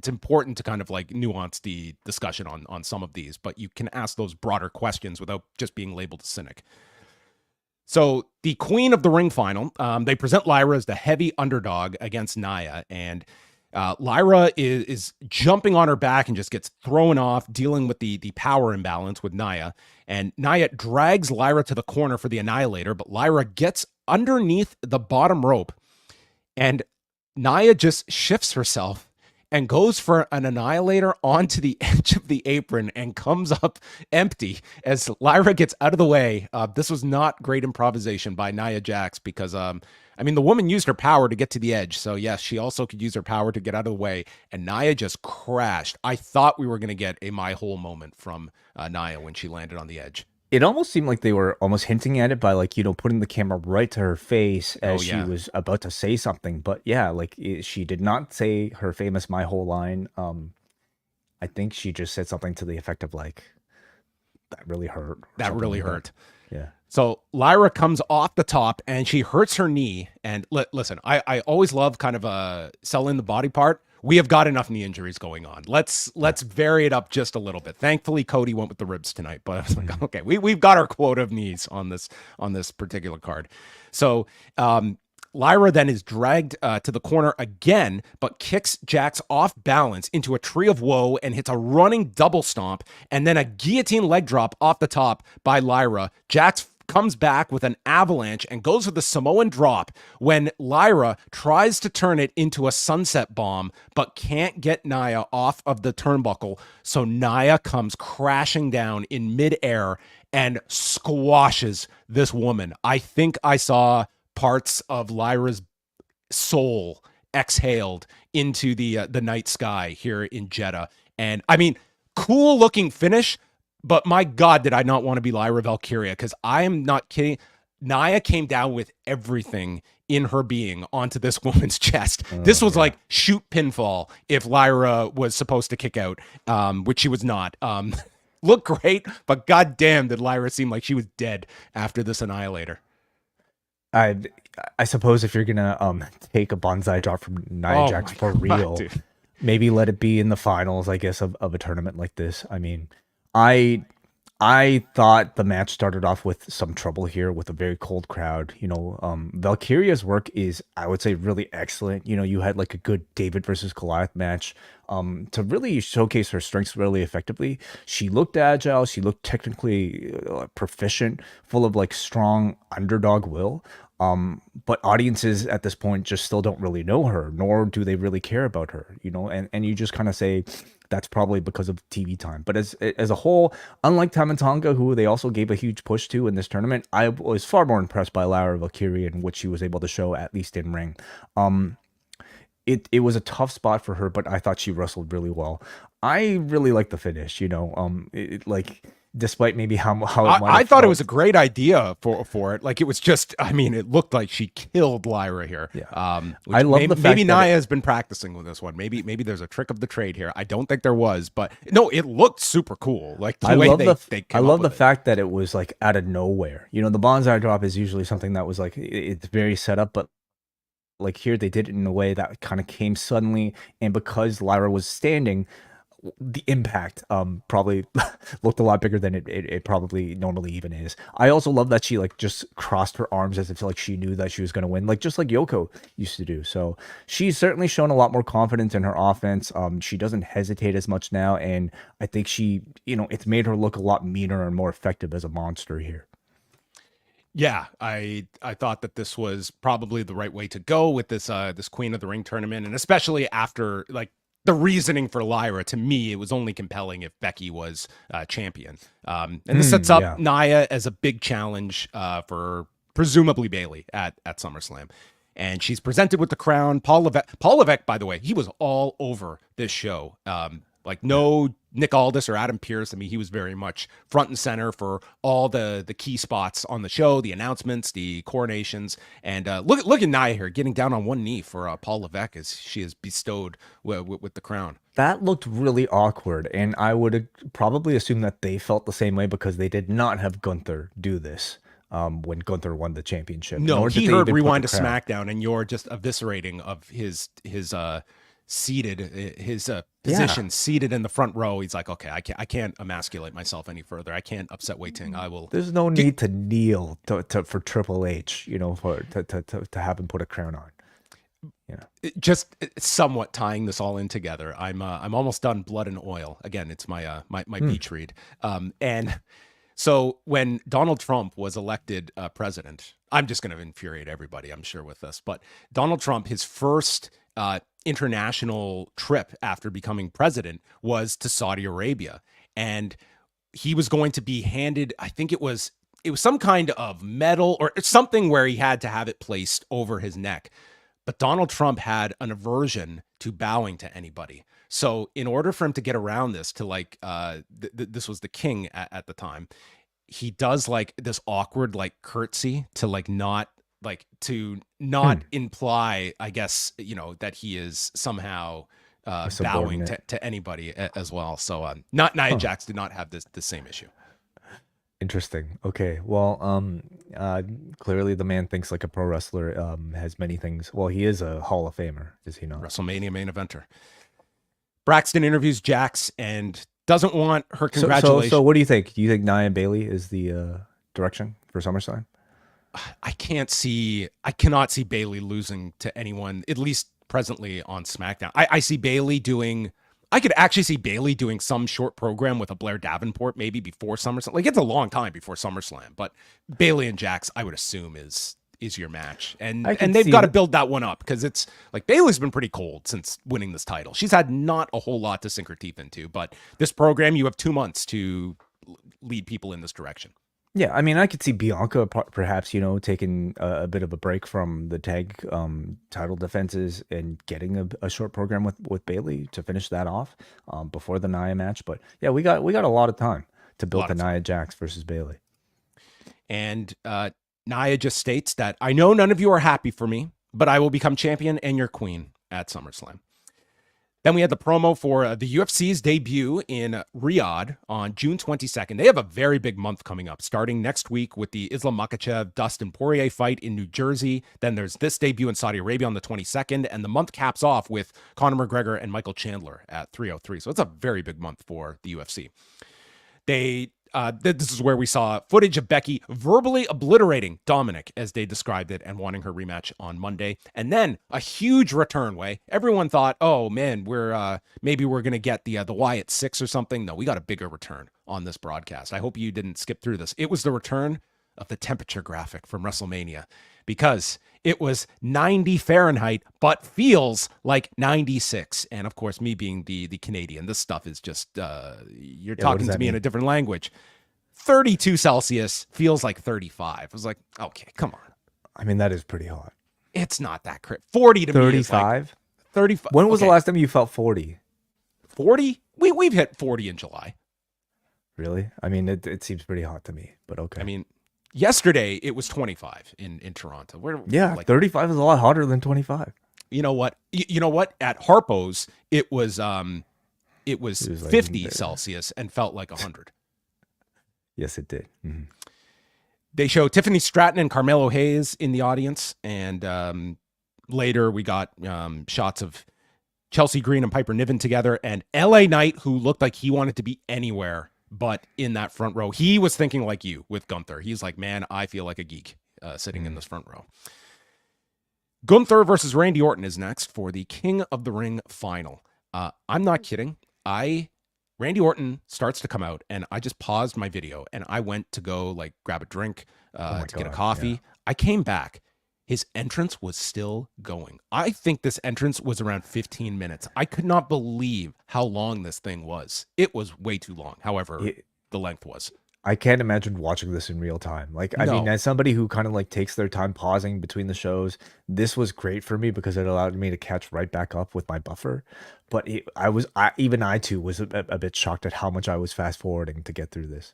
important to kind of nuance the discussion on some of these, but you can ask those broader questions without just being labeled a cynic. So the Queen of the Ring final, they present Lyra as the heavy underdog against Nia, and Lyra is jumping on her back and just gets thrown off, dealing with the power imbalance with Nia. And Nia drags Lyra to the corner for the Annihilator, but Lyra gets underneath the bottom rope, and Nia just shifts herself and goes for an Annihilator onto the edge of the apron and comes up empty as Lyra gets out of the way. This was not great improvisation by Nia Jax, because, the woman used her power to get to the edge. So yes, she also could use her power to get out of the way. And Nia just crashed. I thought we were going to get a My Whole moment from Nia when she landed on the edge. It almost seemed like they were almost hinting at it by putting the camera right to her face as she was about to say something. But yeah, she did not say her famous My Whole line. I think she just said something to the effect of that really hurt. That really hurt. Yeah. So Lyra comes off the top and she hurts her knee. And listen, I always love kind of selling the body part. We have got enough knee injuries going on. Let's vary it up just a little bit. Thankfully, Cody went with the ribs tonight, but I was like, okay, we've got our quota of knees on this particular card. So Lyra then is dragged to the corner again, but kicks Jax off balance into a tree of woe and hits a running double stomp, and then a guillotine leg drop off the top by Lyra. Jax comes back with an avalanche and goes for the Samoan drop when Lyra tries to turn it into a sunset bomb, but can't get Nia off of the turnbuckle. So Nia comes crashing down in midair and squashes this woman. I think I saw parts of Lyra's soul exhaled into the night sky here in Jeddah. And I mean, cool looking finish, but my God, did I not want to be Lyra Valkyria? Because I am not kidding. Nia came down with everything in her being onto this woman's chest. This was like shoot pinfall if Lyra was supposed to kick out, which she was not. Looked great, but goddamn, did Lyra seem like she was dead after this Annihilator. I suppose if you're gonna take a bonsai drop from Nia Jax for real, dude. Maybe let it be in the finals, I guess, of a tournament like this. I mean, I thought the match started off with some trouble here with a very cold crowd. Valkyria's work is, I would say, really excellent. You had like a good David versus Goliath match to really showcase her strengths really effectively. She looked agile. She looked technically proficient, full of like strong underdog will. But audiences at this point just still don't really know her, nor do they really care about her, and you just kind of say that's probably because of TV time. But as a whole, unlike Tama Tonga, who they also gave a huge push to in this tournament, I was far more impressed by Lyra Valkyria and what she was able to show, at least in ring. It was a tough spot for her, but I thought she wrestled really well. I really like the finish, despite maybe how I thought it was a great idea for it. Like, it was just, I mean, it looked like she killed Lyra here. Yeah. I love the fact maybe Nia has been practicing with this one. Maybe there's a trick of the trade here. I don't think there was, but no, it looked super cool. Like the way they came I love the up with fact that it was like out of nowhere. The bonsai drop is usually something that was like it's very set up, but like here they did it in a way that kind of came suddenly, and because Lyra was standing, the impact probably looked a lot bigger than it probably normally even is. I also love that she like just crossed her arms as if like she knew that she was going to win, like just like Yoko used to do. So she's certainly shown a lot more confidence in her offense. She doesn't hesitate as much now, and I think she, it's made her look a lot meaner and more effective as a monster here. Yeah, I thought that this was probably the right way to go with this this Queen of the Ring tournament, and especially after like the reasoning for Lyra. To me, it was only compelling if Becky was champion. And this sets up Nia as a big challenge for presumably Bayley at SummerSlam. And she's presented with the crown. Paul Levesque, by the way, he was all over this show. Like no Nick Aldis or Adam Pearce. I mean, he was very much front and center for all the key spots on the show, the announcements, the coronations. And look at Nia here getting down on one knee for Paul Levesque as she is bestowed with the crown. That looked really awkward, and I would probably assume that they felt the same way because they did not have Gunther do this when Gunther won the championship. No, he heard Rewind to SmackDown, and you're just eviscerating of his seated his position seated in the front row. He's like, okay, I can't emasculate myself any further. I can't upset Wai Ting. I will. There's no need to kneel for Triple H, to have him put a crown on. Just somewhat tying this all in together. I'm almost done. Blood and Oil. Again, it's my beach read. And so when Donald Trump was elected president, I'm just going to infuriate everybody, I'm sure, with this, but Donald Trump, his first international trip after becoming president was to Saudi Arabia, and he was going to be handed, I think it was some kind of medal or something where he had to have it placed over his neck. But Donald Trump had an aversion to bowing to anybody. So in order for him to get around this, to like, this was the king at the time, he does like this awkward like curtsy to like not imply, I guess, that he is somehow bowing to anybody as well. So Nia Jax did not have the same issue. Interesting. Okay. Well, clearly the man thinks like a pro wrestler, has many things. Well, he is a Hall of Famer, is he not? WrestleMania main eventer. Braxton interviews Jax and doesn't want her congratulations. So what do you think? Do you think Nia and Bayley is the direction for SummerSlam? I cannot see Bayley losing to anyone, at least presently on SmackDown. I could actually see Bayley doing some short program with a Blair Davenport maybe before SummerSlam. Like, it's a long time before SummerSlam, but Bayley and Jax, I would assume, is your match. And they've got to build that one up, because it's like Bayley's been pretty cold since winning this title. She's had not a whole lot to sink her teeth into, but this program, you have 2 months to lead people in this direction. Yeah, I mean, I could see Bianca perhaps, taking a bit of a break from the tag title defenses and getting a short program with Bailey to finish that off before the Nia match. But yeah, we got a lot of time to build the Nia Jax versus Bailey. And Nia just states that, I know none of you are happy for me, but I will become champion and your queen at SummerSlam. Then we had the promo for the UFC's debut in Riyadh on June 22nd. They have a very big month coming up, starting next week with the Islam Makhachev Dustin Poirier fight in New Jersey. Then there's this debut in Saudi Arabia on the 22nd, and the month caps off with Conor McGregor and Michael Chandler at 303. So it's a very big month for the UFC. This is where we saw footage of Becky verbally obliterating Dominic, as they described it, and wanting her rematch on Monday. And then a huge return way. Everyone thought, oh man, maybe we're going to get the Wyatt 6 or something. No, we got a bigger return on this broadcast. I hope you didn't skip through this. It was the return of the temperature graphic from WrestleMania, because it was 90 Fahrenheit, but feels like 96. And of course, me being the Canadian, this stuff is just, you're talking to me in a different language. 32 Celsius feels like 35. I was like, okay, come on. I mean, that is pretty hot. It's not that crazy. 40 to 35? me is like 35. When was the last time you felt 40? 40? We've hit 40 in July. Really? I mean, it seems pretty hot to me, but okay. I mean, yesterday it was 25 in Toronto. 35 is a lot hotter than 25. You know what? At Harpo's, it was like 50 Celsius and felt like 100. Yes, it did. Mm-hmm. They show Tiffany Stratton and Carmelo Hayes in the audience, and later we got shots of Chelsea Green and Piper Niven together, and LA Knight, who looked like he wanted to be anywhere but in that front row. He was thinking like you with Gunther. He's like, man, I feel like a geek sitting in this front row. Gunther versus Randy Orton is next for the King of the Ring final. I'm not kidding. Randy Orton starts to come out, and I just paused my video, and I went to go like grab a drink get a coffee. Yeah. I came back. His entrance was still going. I think this entrance was around 15 minutes. I could not believe how long this thing was. It was way too long. However, the length was. I can't imagine watching this in real time. I mean, as somebody who kind of like takes their time pausing between the shows, this was great for me because it allowed me to catch right back up with my buffer. But I too was a bit shocked at how much I was fast forwarding to get through this.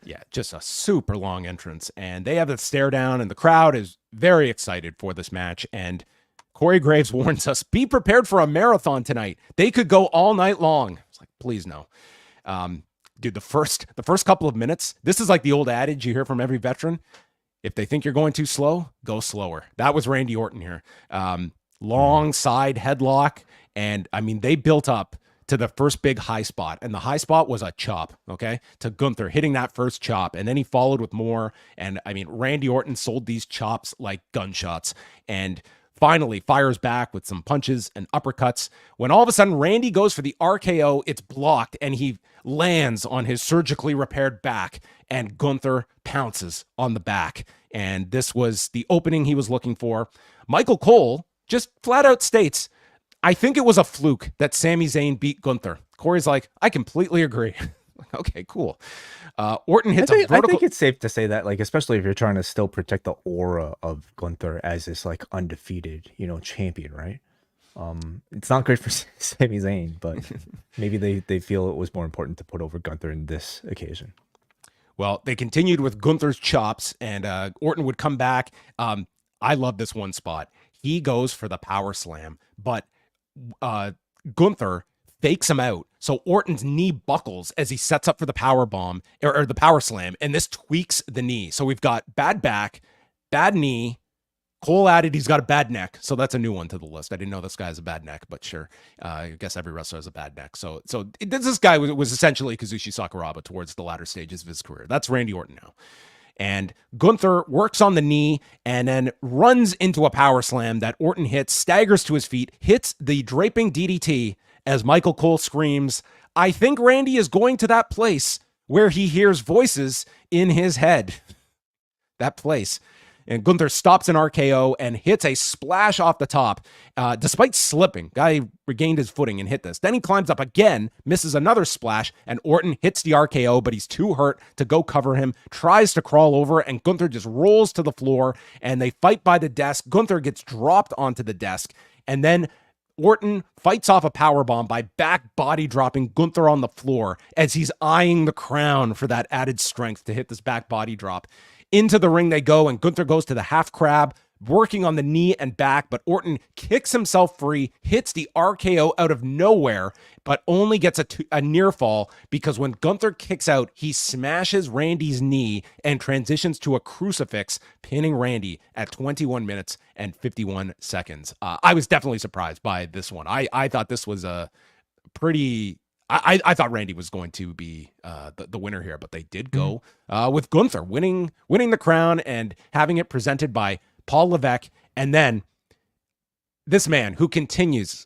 Yeah, just a super long entrance. And they have the stare down, and the crowd is very excited for this match. And Corey Graves warns us, be prepared for a marathon tonight. They could go all night long. It's like, please no. Dude, the first couple of minutes, this is like the old adage you hear from every veteran. If they think you're going too slow, go slower. That was Randy Orton here. Long side headlock. And I mean, they built up to the first big high spot, and the high spot was a chop, okay, to Gunther hitting that first chop, and then he followed with more, and I mean, Randy Orton sold these chops like gunshots, and finally fires back with some punches and uppercuts, when all of a sudden Randy goes for the RKO, it's blocked, and he lands on his surgically repaired back, and Gunther pounces on the back, and this was the opening he was looking for. Michael Cole just flat out states, I think it was a fluke that Sami Zayn beat Gunther. Corey's like, I completely agree. Okay, cool. Orton hits a vertical. I think it's safe to say that, like, especially if you're trying to still protect the aura of Gunther as this like undefeated, champion, right? It's not great for Sami Zayn, but maybe they feel it was more important to put over Gunther in this occasion. Well, they continued with Gunther's chops, and Orton would come back. I love this one spot. He goes for the power slam, but Gunther fakes him out. So Orton's knee buckles as he sets up for the power bomb or the power slam. And this tweaks the knee. So we've got bad back, bad knee. Cole added he's got a bad neck. So that's a new one to the list. I didn't know this guy has a bad neck, but sure. I guess every wrestler has a bad neck. So this guy was essentially Kazushi Sakuraba towards the latter stages of his career. That's Randy Orton now. And Gunther works on the knee and then runs into a power slam that Orton hits, staggers to his feet, hits the draping DDT as Michael Cole screams, I think Randy is going to that place where he hears voices in his head. That place. and Gunther stops an RKO and hits a splash off the top. Despite slipping, guy regained his footing and hit this. Then he climbs up again, misses another splash, and Orton hits the RKO, but he's too hurt to go cover him, tries to crawl over, and Gunther just rolls to the floor, and they fight by the desk. Gunther gets dropped onto the desk, and then Orton fights off a powerbomb by back body dropping Gunther on the floor as he's eyeing the crown for that added strength to hit this back body drop. Into the ring they go, and Gunther goes to the half crab, working on the knee and back, but Orton kicks himself free, hits the RKO out of nowhere, but only gets a near fall because when Gunther kicks out, he smashes Randy's knee and transitions to a crucifix, pinning Randy at 21 minutes and 51 seconds. I was definitely surprised by this one. I thought this was a pretty... I thought Randy was going to be the winner here, but they did go with Gunther winning the crown and having it presented by Paul Levesque. And then this man who continues,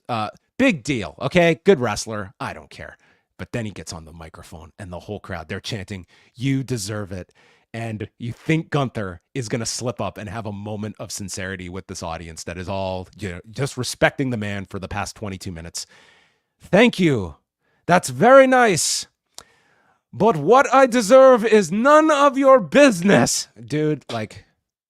big deal, okay? Good wrestler. I don't care. But then he gets on the microphone and the whole crowd, they're chanting, "You deserve it." And you think Gunther is going to slip up and have a moment of sincerity with this audience that is all, just respecting the man for the past 22 minutes. Thank you. That's very nice. But what I deserve is none of your business. Dude, like,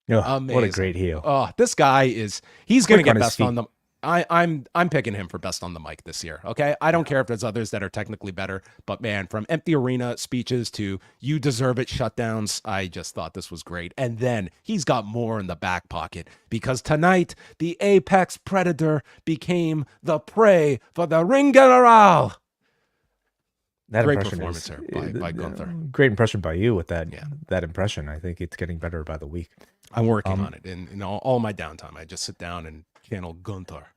amazing. What a great heel. Oh, this guy he's going to get best on the... I'm picking him for best on the mic this year, okay? I don't care if there's others that are technically better, but man, from empty arena speeches to you deserve it shutdowns, I just thought this was great. And then he's got more in the back pocket because tonight the apex predator became the prey for the Ring General. That great performance here by Gunther. Great impression by you with that impression. I think it's getting better by the week. I'm working on it. In all my downtime, I just sit down and channel Gunther.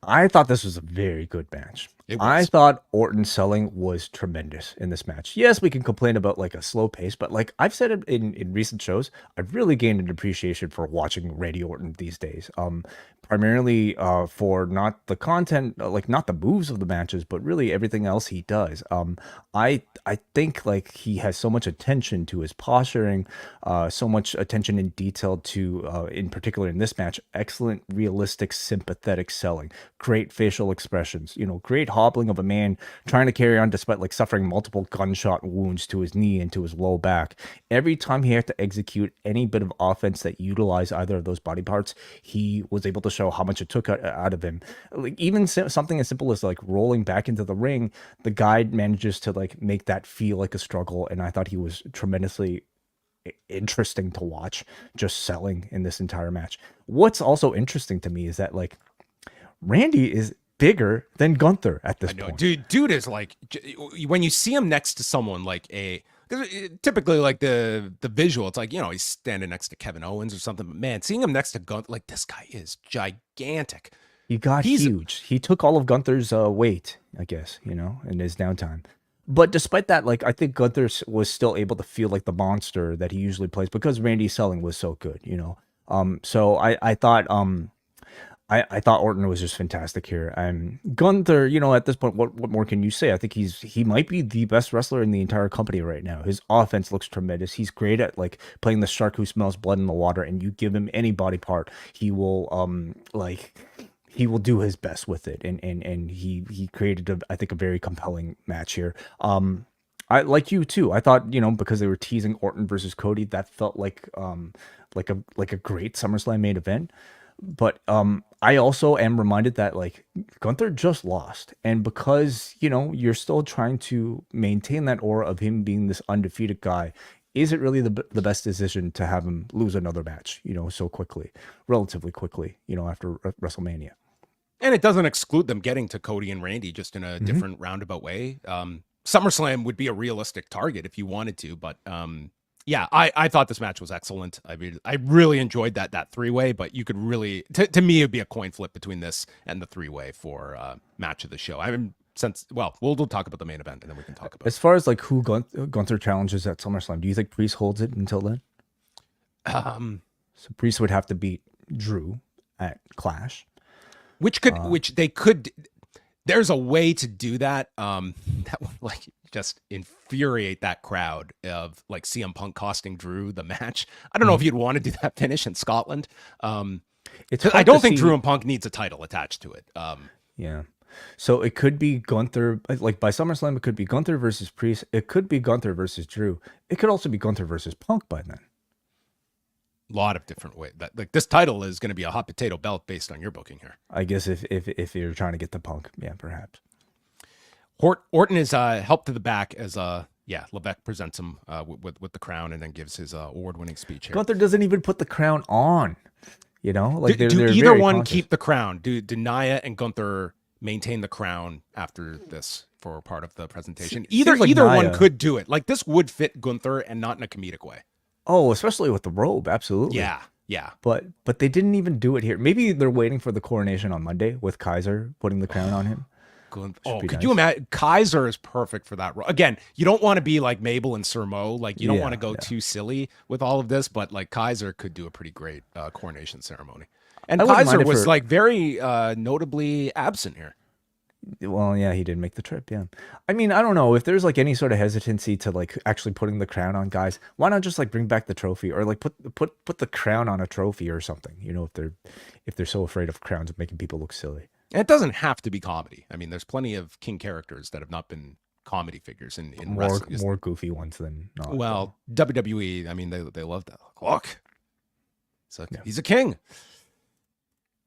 I thought this was a very good match. I thought Orton's selling was tremendous in this match. Yes, we can complain about like a slow pace, but like I've said it in recent shows, I've really gained an appreciation for watching Randy Orton these days. Primarily for not the content, like not the moves of the matches, but really everything else he does. I think like he has so much attention to his posturing, so much attention in detail to, in particular in this match, excellent, realistic, sympathetic selling, great facial expressions, great hobbling of a man trying to carry on despite like suffering multiple gunshot wounds to his knee and to his low back. Every time he had to execute any bit of offense that utilized either of those body parts, he was able to show how much it took out of him. Like even something as simple as like rolling back into the ring, the guy manages to like make that feel like a struggle, and I thought he was tremendously interesting to watch just selling in this entire match. What's also interesting to me is that like Randy is bigger than Gunther at this point. Dude is like, when you see him next to someone like typically like the visual, it's like, he's standing next to Kevin Owens or something, but man, seeing him next to Gunther, like this guy is gigantic. He's huge. He took all of Gunther's weight, I guess, in his downtime. But despite that, like I think Gunther was still able to feel like the monster that he usually plays because Randy's selling was so good, So I thought I thought Orton was just fantastic here. Gunther, at this point, what more can you say? I think he might be the best wrestler in the entire company right now. His offense looks tremendous. He's great at like playing the shark who smells blood in the water, and you give him any body part, he will he will do his best with it. And he created I think a very compelling match here. I like you too. I thought, because they were teasing Orton versus Cody, that felt like a great SummerSlam main event. But I also am reminded that like Gunther just lost, and because you're still trying to maintain that aura of him being this undefeated guy, is it really the best decision to have him lose another match so quickly, relatively quickly, after WrestleMania? And it doesn't exclude them getting to Cody and Randy just in a different roundabout way. SummerSlam would be a realistic target if you wanted to, but yeah, I thought this match was excellent. I mean, I really enjoyed that three-way, but you could really, to me, it'd be a coin flip between this and the three-way for match of the show. We'll talk about the main event and then we can talk about as far as like who Gunther challenges at SummerSlam. Do you think Priest holds it until then? So Priest would have to beat Drew at Clash, which they could. there's a way to do that. That would like just infuriate that crowd of like CM Punk costing Drew the match. I don't know if you'd want to do that finish in Scotland. I don't think Drew and Punk needs a title attached to it. Yeah. So it could be Gunther, like by SummerSlam, it could be Gunther versus Priest. It could be Gunther versus Drew. It could also be Gunther versus Punk by then. A lot of different ways. That like this title is going to be a hot potato belt based on your booking here. I guess if you're trying to get the Punk, yeah, perhaps. Orton is helped to the back as Levesque presents him with the crown and then gives his award-winning speech here. Gunther doesn't even put the crown on. You know, like do they're either one conscious. keep the crown? Do Nia and Gunther maintain the crown after this for part of the presentation? Either one could do it. Like this would fit Gunther and not in a comedic way. Oh, especially with the robe, absolutely. Yeah. But they didn't even do it here. Maybe they're waiting for the coronation on Monday with Kaiser putting the crown on him. Could you imagine? Kaiser is perfect for that role. Again, you don't want to be like Mabel and Sir Mo. Like you don't want to go too silly with all of this, but like Kaiser could do a pretty great coronation ceremony. And Kaiser was like very notably absent here. Well, yeah, he did make the trip. Yeah. I mean, I don't know if there's like any sort of hesitancy to like actually putting the crown on guys. Why not just like bring back the trophy or like put the crown on a trophy or something, you know, if they're so afraid of crowns making people look silly. And it doesn't have to be comedy. I mean, there's plenty of King characters that have not been comedy figures in wrestling. More goofy ones than not. Well, WWE, I mean, they love that. Look, he's a king.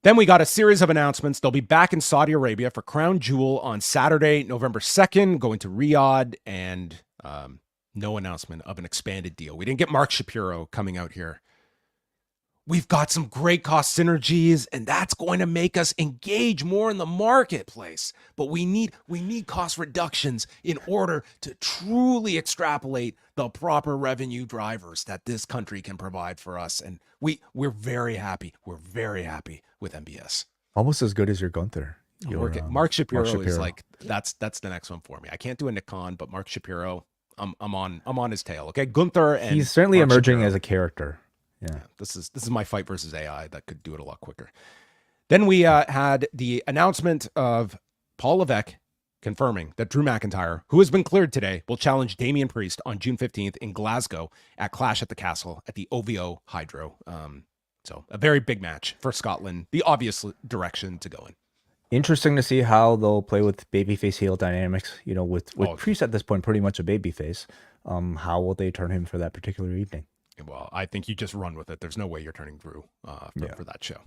Then we got a series of announcements. They'll be back in Saudi Arabia for Crown Jewel on Saturday, November 2nd, going to Riyadh, and no announcement of an expanded deal. We didn't get Mark Shapiro coming out here. We've got some great cost synergies, and that's going to make us engage more in the marketplace. But we need cost reductions in order to truly extrapolate the proper revenue drivers that this country can provide for us. And we're very happy. We're very happy with MBS. Almost as good as your Gunther. Mark Shapiro is like that's the next one for me. I can't do a Nick Khan, but Mark Shapiro, I'm on his tail. Okay, Gunther and he's certainly Mark emerging Shapiro. As a character. Yeah, this is my fight versus AI that could do it a lot quicker. Then we had the announcement of Paul Levesque confirming that Drew McIntyre, who has been cleared today, will challenge Damian Priest on June 15th in Glasgow at Clash at the Castle at the OVO Hydro. So a very big match for Scotland, the obvious direction to go in. Interesting to see how they'll play with babyface heel dynamics. You know, with Priest at this point, pretty much a babyface. How will they turn him for that particular evening? Well, I think you just run with it. There's no way you're turning Drew for that show.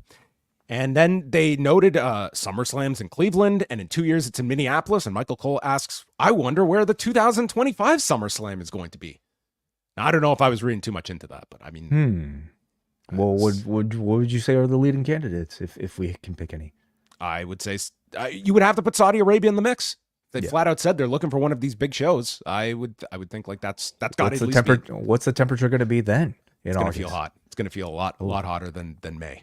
And then they noted SummerSlams in Cleveland, and in 2 years it's in Minneapolis. And Michael Cole asks, I wonder where the 2025 SummerSlam is going to be. Now, I don't know if I was reading too much into that, but I mean... Well, what would you say are the leading candidates if we can pick any? I would say you would have to put Saudi Arabia in the mix. They flat out said they're looking for one of these big shows. I would think like that's got to at least be. What's the temperature going to be then? It's going to feel hot. It's going to feel a lot hotter than May.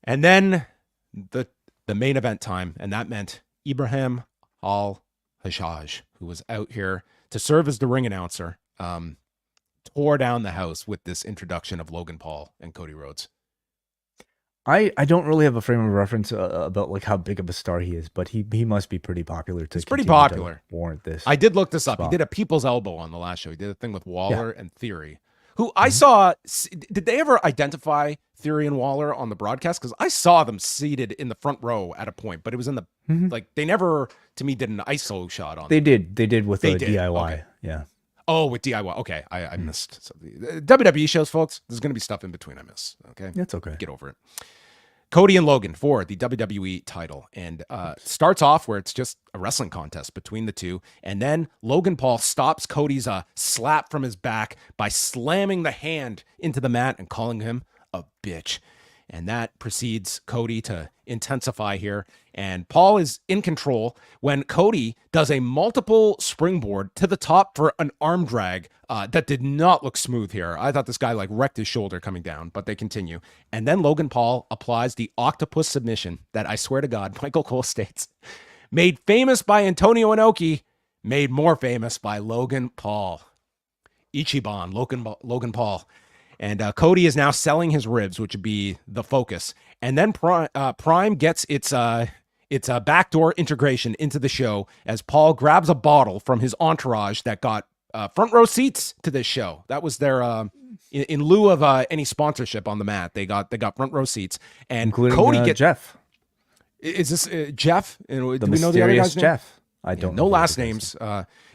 And then the main event time, and that meant Ibrahim Al-Hajjaj, who was out here to serve as the ring announcer, tore down the house with this introduction of Logan Paul and Cody Rhodes. I don't really have a frame of reference about like how big of a star he is, but he must be pretty popular. He's pretty popular. To warrant this. I did look this up. He did a people's elbow on the last show. He did a thing with Waller and Theory, who I saw. Did they ever identify Theory and Waller on the broadcast? Because I saw them seated in the front row at a point, but it was in the like they never to me did an ISO shot on. They did with the DIY. Okay. Yeah. Oh, with DIY. Okay, I missed. So the WWE shows, folks. There's going to be stuff in between I miss. Okay, that's okay. Get over it. Cody and Logan for the WWE title, and starts off where it's just a wrestling contest between the two, and then Logan Paul stops Cody's slap from his back by slamming the hand into the mat and calling him a bitch. And that precedes Cody to intensify here. And Paul is in control when Cody does a multiple springboard to the top for an arm drag that did not look smooth here. I thought this guy like wrecked his shoulder coming down, but they continue. And then Logan Paul applies the octopus submission that I swear to God, Michael Cole states, made famous by Antonio Inoki, made more famous by Logan Paul. Ichiban, Logan Paul. And Cody is now selling his ribs, which would be the focus. And then Prime gets its it's a backdoor integration into the show as Paul grabs a bottle from his entourage that got front row seats to this show. That was their in lieu of any sponsorship on the mat. They got front row seats, and including Cody gets Jeff. Is this Jeff? Do The we know the other guy's name? Jeff. I don't know. No last names.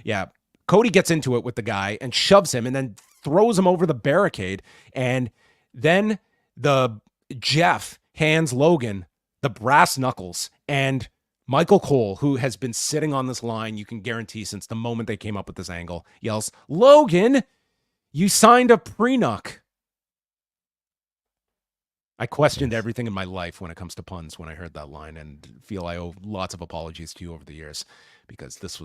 Yeah. Cody gets into it with the guy and shoves him and then throws him over the barricade. And then the Jeff hands Logan the brass knuckles, and Michael Cole, who has been sitting on this line, you can guarantee since the moment they came up with this angle, yells, "Logan, you signed a prenup." I questioned everything in my life when it comes to puns when I heard that line, and feel I owe lots of apologies to you over the years because this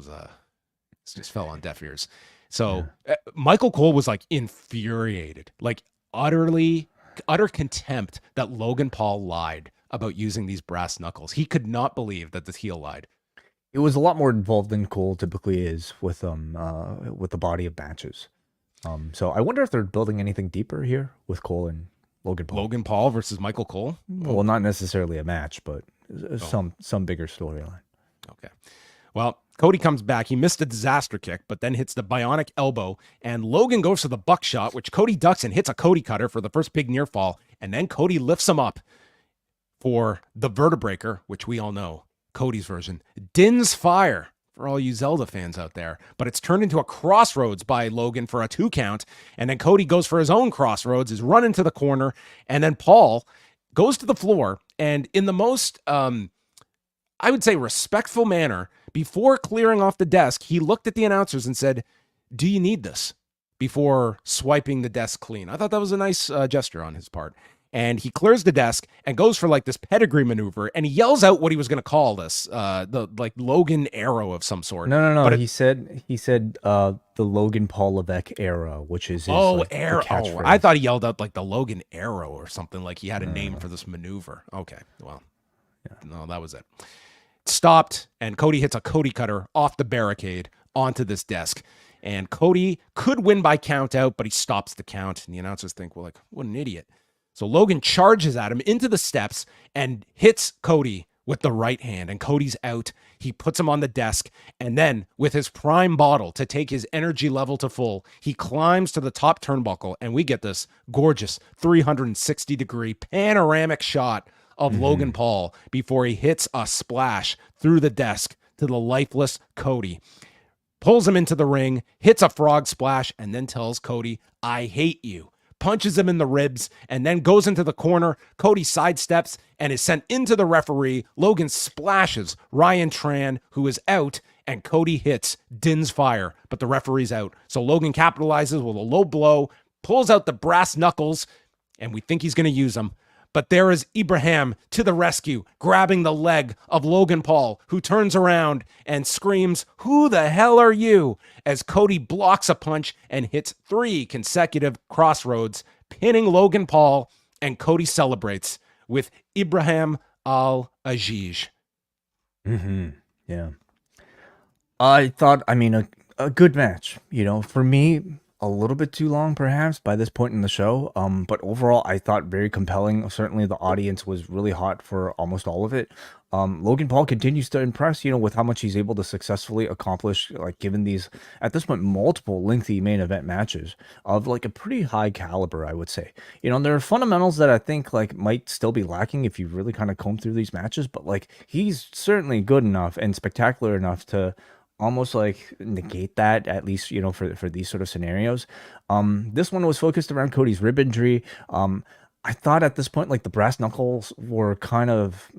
just fell on deaf ears. So Michael Cole was like infuriated, like utter contempt that Logan Paul lied about using these brass knuckles. He could not believe that the heel lied. It was a lot more involved than Cole typically is with the body of matches. So I wonder if they're building anything deeper here with Cole and Logan Paul. Logan Paul versus Michael Cole? Well, not necessarily a match, but some bigger storyline. Okay. Well, Cody comes back. He missed a disaster kick, but then hits the bionic elbow, and Logan goes for the buckshot, which Cody ducks and hits a Cody cutter for the first big near fall, and then Cody lifts him up for the vertebraker, which we all know, Cody's version. Din's Fire for all you Zelda fans out there, but it's turned into a crossroads by Logan for a 2 count, and then Cody goes for his own crossroads, is run into the corner, and then Paul goes to the floor, and in the most, I would say, respectful manner, before clearing off the desk, he looked at the announcers and said, "Do you need this?" before swiping the desk clean. I thought that was a nice gesture on his part. And he clears the desk and goes for like this pedigree maneuver, and he yells out what he was going to call this, the like Logan arrow of some sort. No. But he said the Logan Paul Levesque era, which is his, arrow. Oh, I thought he yelled out like the Logan arrow or something, like he had a name for this maneuver. Okay, well, no, that was it. Stopped, and Cody hits a Cody cutter off the barricade onto this desk. And Cody could win by count out, but he stops the count. And the announcers think, well, like, what an idiot. So Logan charges at him into the steps and hits Cody with the right hand. And Cody's out. He puts him on the desk. And then with his prime bottle to take his energy level to full, he climbs to the top turnbuckle. And we get this gorgeous 360-degree panoramic shot of Logan Paul before he hits a splash through the desk to the lifeless Cody. Pulls him into the ring, hits a frog splash, and then tells Cody, "I hate you." Punches him in the ribs, and then goes into the corner. Cody sidesteps and is sent into the referee. Logan splashes Ryan Tran, who is out, and Cody hits Din's Fire, but the referee's out. So Logan capitalizes with a low blow, pulls out the brass knuckles, and we think he's going to use them. But there is Ibrahim to the rescue, grabbing the leg of Logan Paul, who turns around and screams, "Who the hell are you?" as Cody blocks a punch and hits 3 consecutive crossroads, pinning Logan Paul, and Cody celebrates with Ibrahim Al-Aziz. Yeah. I thought, a good match, for me. A little bit too long, perhaps, by this point in the show. But overall, I thought very compelling. Certainly, the audience was really hot for almost all of it. Logan Paul continues to impress, with how much he's able to successfully accomplish, like given these, at this point, multiple lengthy main event matches of like a pretty high caliber, I would say. There are fundamentals that I think like might still be lacking if you really kind of comb through these matches, but like he's certainly good enough and spectacular enough to almost like negate that, at least for these sort of scenarios. This one was focused around Cody's rib injury. I thought at this point like the brass knuckles were kind of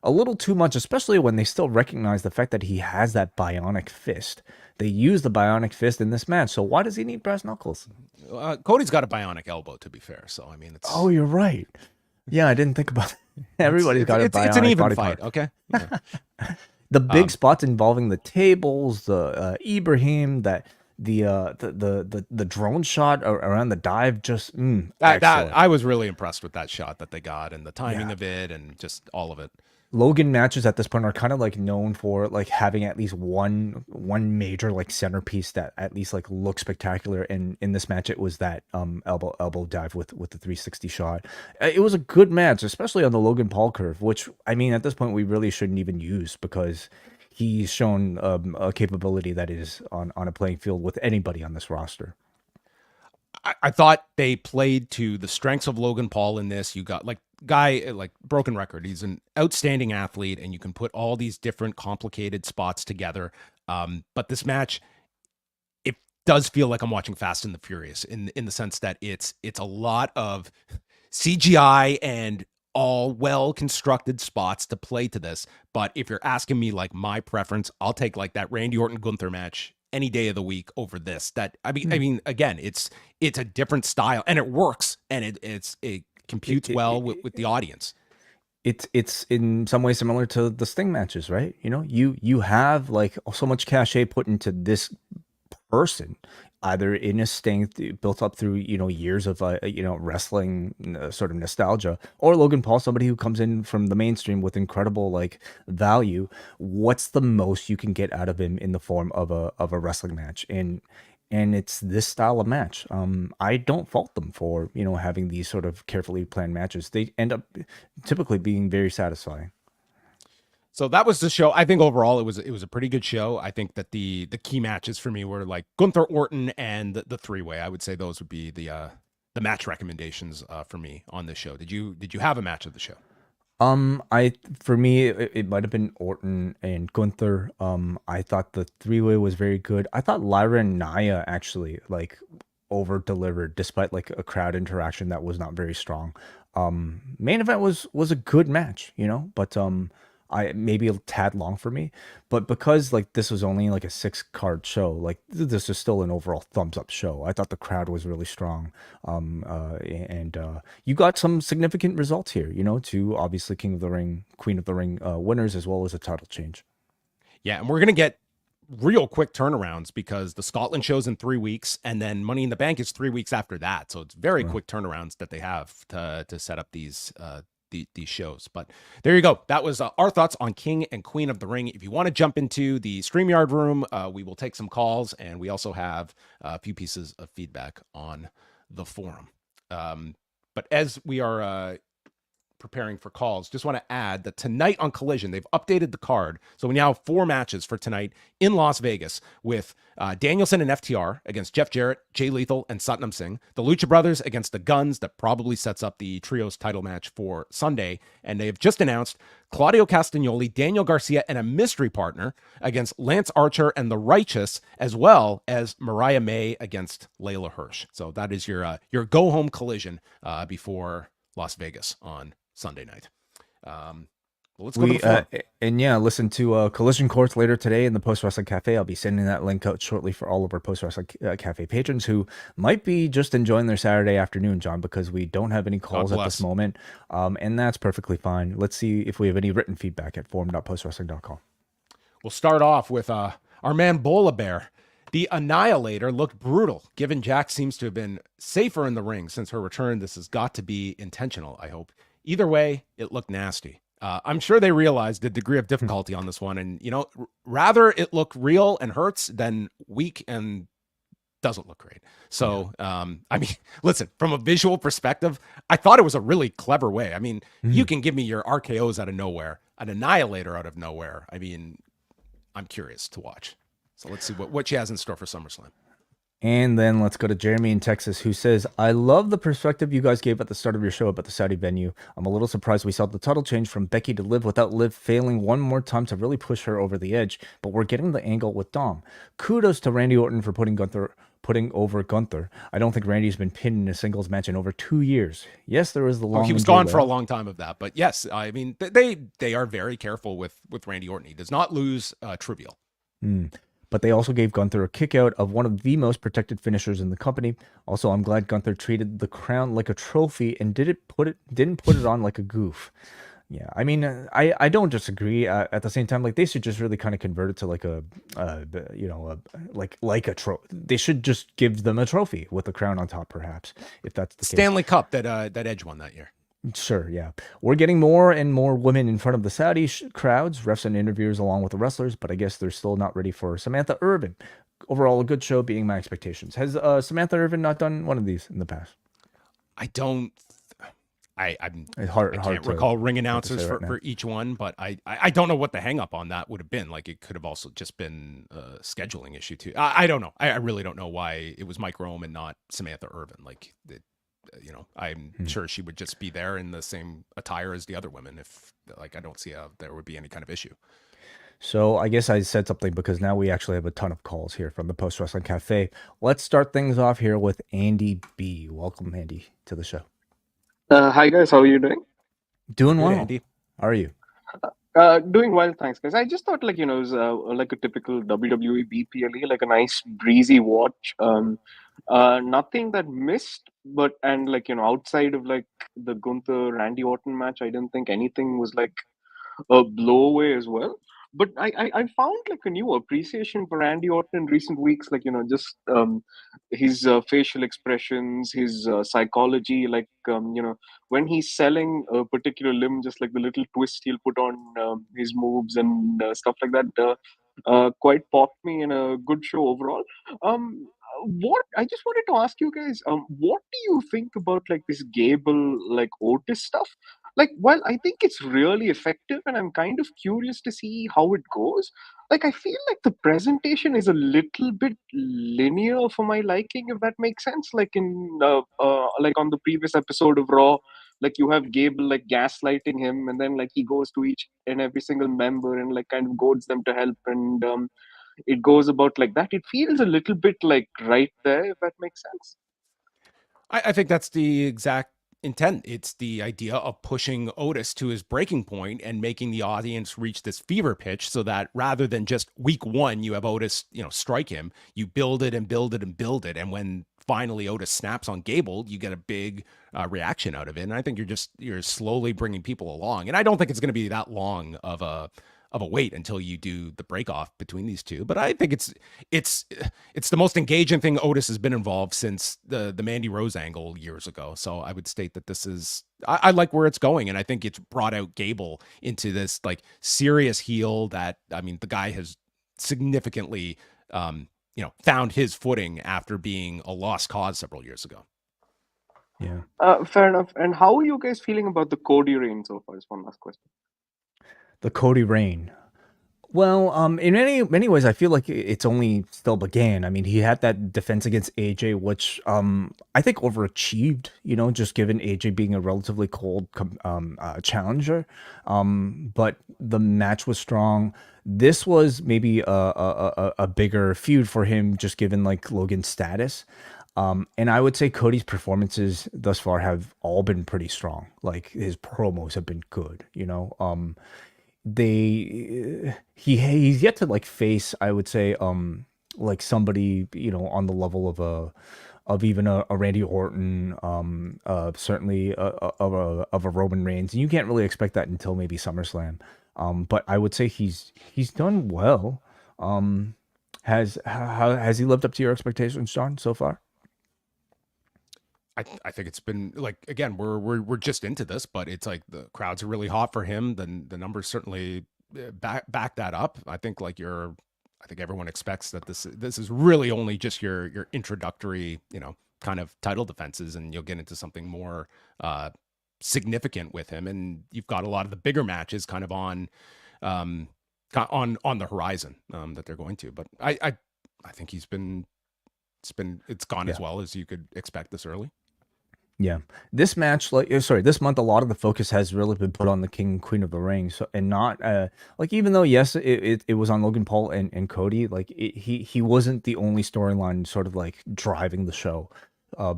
a little too much, especially when they still recognize the fact that he has that bionic fist. They use the bionic fist in this match, so why does he need brass knuckles? Cody's got a bionic elbow, to be fair, so I mean it's... Oh, you're right. Yeah, I didn't think about it. Everybody's got a bionic. It's an even fight, okay? Yeah. The big spots involving the tables, the Ibrahim, that the drone shot around the dive, just that I was really impressed with that shot that they got and the timing of it and just all of it. Logan matches at this point are kind of like known for like having at least one major like centerpiece that at least like looks spectacular. And in this match, it was that elbow dive with the 360 shot. It was a good match, especially on the Logan Paul curve, which I mean at this point we really shouldn't even use because he's shown a capability that is on a playing field with anybody on this roster. I thought they played to the strengths of Logan Paul in this. You got like guy like broken record. He's an outstanding athlete, and you can put all these different complicated spots together. But this match, it does feel like I'm watching Fast and the Furious in the sense that it's a lot of CGI and all well constructed spots to play to this. But if you're asking me like my preference, I'll take like that Randy Orton Gunther match any day of the week over this. That I mean, again, it's a different style and it works and it computes well with the audience. It's in some ways similar to the Sting matches, right? You know, you have like so much cachet put into this person, either in a Sting built up through years of wrestling sort of nostalgia, or Logan Paul, somebody who comes in from the mainstream with incredible like value. What's the most you can get out of him in the form of a wrestling match? And it's this style of match. I don't fault them for having these sort of carefully planned matches. They end up typically being very satisfying. So that was the show. I think overall it was a pretty good show. I think that the key matches for me were like Gunther, Orton, and the three-way. I would say those would be the match recommendations for me on this show. Did you have a match of the show? For me, it might have been Orton and Gunther. I thought the three-way was very good. I thought Lyra and Nia actually like over delivered despite like a crowd interaction that was not very strong. Main event was a good match, but I maybe a tad long for me, but because like this was only like a 6-card show, like this is still an overall thumbs up show. I thought the crowd was really strong, and you got some significant results here. To obviously King of the Ring, Queen of the Ring winners, as well as a title change. Yeah, and we're gonna get real quick turnarounds because the Scotland show's in 3 weeks, and then Money in the Bank is 3 weeks after that. So it's very quick turnarounds that they have to set up these shows. But there you go. That was our thoughts on King and Queen of the Ring. If you want to jump into the StreamYard room, we will take some calls, and we also have a few pieces of feedback on the forum. But as we are preparing for calls, just want to add that tonight on Collision, they've updated the card. So we now have 4 matches for tonight in Las Vegas with Danielson and FTR against Jeff Jarrett, Jay Lethal, and Satnam Singh. The Lucha Brothers against the Guns. That probably sets up the Trios title match for Sunday. And they've just announced Claudio Castagnoli, Daniel Garcia, and a mystery partner against Lance Archer and the Righteous, as well as Mariah May against Layla Hirsch. So that is your go-home Collision before Las Vegas on Sunday night. Well, let's go to the and listen to Collision Course later today in the Post Wrestling Cafe. I'll be sending that link out shortly for all of our Post Wrestling Cafe patrons who might be just enjoying their Saturday afternoon, John, because we don't have any calls at this moment, and that's perfectly fine. Let's see if we have any written feedback at forum.postwrestling.com. We'll start off with our man Bola Bear. The Annihilator looked brutal, given Jax seems to have been safer in the ring since her return. This has got to be intentional, I hope. Either way, it looked nasty. I'm sure they realized the degree of difficulty on this one. And, rather it look real and hurts than weak and doesn't look great. So, listen, from a visual perspective, I thought it was a really clever way. I mean, you can give me your RKOs out of nowhere, an Annihilator out of nowhere. I mean, I'm curious to watch. So let's see what she has in store for SummerSlam. And then let's go to Jeremy in Texas, who says, I love the perspective you guys gave at the start of your show about the Saudi venue. I'm a little surprised we saw the title change from Becky to Liv without Liv failing one more time to really push her over the edge, but we're getting the angle with Dom. Kudos to Randy Orton for putting over Gunther. I don't think Randy's been pinned in a singles match in over 2 years. Yes, there was the long. He was gone for a long time of that, but yes, I mean they are very careful with Randy Orton. He does not lose trivial. But they also gave Gunther a kick out of one of the most protected finishers in the company. Also, I'm glad Gunther treated the crown like a trophy and didn't put it on like a goof. Yeah, I mean, I don't disagree. At the same time, like they should just really kind of convert it to like a trophy. They should just give them a trophy with a crown on top, perhaps, if that's the Stanley Cup that Edge won that year. Sure, yeah. We're getting more and more women in front of the Saudi crowds, refs and interviewers along with the wrestlers, but I guess they're still not ready for Samantha Irvin. Overall, a good show beating my expectations. Has Samantha Irvin not done one of these in the past? I don't. I'm It's I hard can't recall ring to say announcers right now. for each one, but I don't know what the hang up on that would have been. Like it could have also just been a scheduling issue too. I don't know. I really don't know why it was Mike Rome and not Samantha Irvin. Like I'm Hmm. sure she would just be there in the same attire as the other women. If like I don't see how there would be any kind of issue. So I guess I said something because now we actually have a ton of calls here from the Post Wrestling Cafe. Let's start things off here with Andy B. Welcome, Andy, to the show. Hi guys, how are you doing? Doing Good, well. Andy. How are you? Doing well, thanks, guys. I just thought, it was like a typical WWE BPLE, like a nice breezy watch. Nothing that missed, but and outside of like the Gunther Randy Orton match, I didn't think anything was like a blow-away as well. But I found like a new appreciation for Randy Orton in recent weeks, just his facial expressions, his psychology, when he's selling a particular limb, just like the little twist he'll put on his moves and stuff like that. Quite popped me in a good show overall. What I just wanted to ask you guys, what do you think about like this Gable like Otis stuff? Like, while I think it's really effective and I'm kind of curious to see how it goes, like I feel like the presentation is a little bit linear for my liking, if that makes sense. Like in like on the previous episode of Raw, like you have Gable like gaslighting him, and then like he goes to each and every single member and like kind of goads them to help, and it goes about like that. It feels a little bit like right there, if that makes sense. I think that's the exact intent. It's the idea of pushing Otis to his breaking point and making the audience reach this fever pitch so that rather than just week one, you have Otis, strike him, you build it and build it and build it. And when finally Otis snaps on Gable, you get a big reaction out of it. And I think you're slowly bringing people along. And I don't think it's going to be that long of a wait until you do the break off between these two. But I think it's the most engaging thing Otis has been involved since the Mandy Rose angle years ago. So I would state that this is I like where it's going, and I think it's brought out Gable into this like serious heel that the guy has significantly found his footing after being a lost cause several years ago. Yeah. Fair enough. And how are you guys feeling about the Cody reign so far? Is one last question. The Cody reign. Well, in many ways, I feel like it's only still began. I mean, he had that defense against AJ, which I think overachieved. Just given AJ being a relatively cold challenger. But the match was strong. This was maybe a bigger feud for him, just given like Logan's status. And I would say Cody's performances thus far have all been pretty strong. Like his promos have been good. He's yet to like face, I would say, like somebody on the level of even a Randy Orton, certainly of a Roman Reigns, and you can't really expect that until maybe SummerSlam. But I would say he's done well. Has he lived up to your expectations, John, so far? I think it's been like, again, we're just into this, but it's like the crowds are really hot for him. Then the numbers certainly back that up. I think I think everyone expects that this is really only just your introductory, kind of title defenses, and you'll get into something more significant with him. And you've got a lot of the bigger matches kind of on the horizon that they're going to. But I think it's gone as well as you could expect this early. Yeah, this match, this month, a lot of the focus has really been put on the King and Queen of the Ring. So, and not like, even though yes, it was on Logan Paul and Cody, like he wasn't the only storyline sort of like driving the show.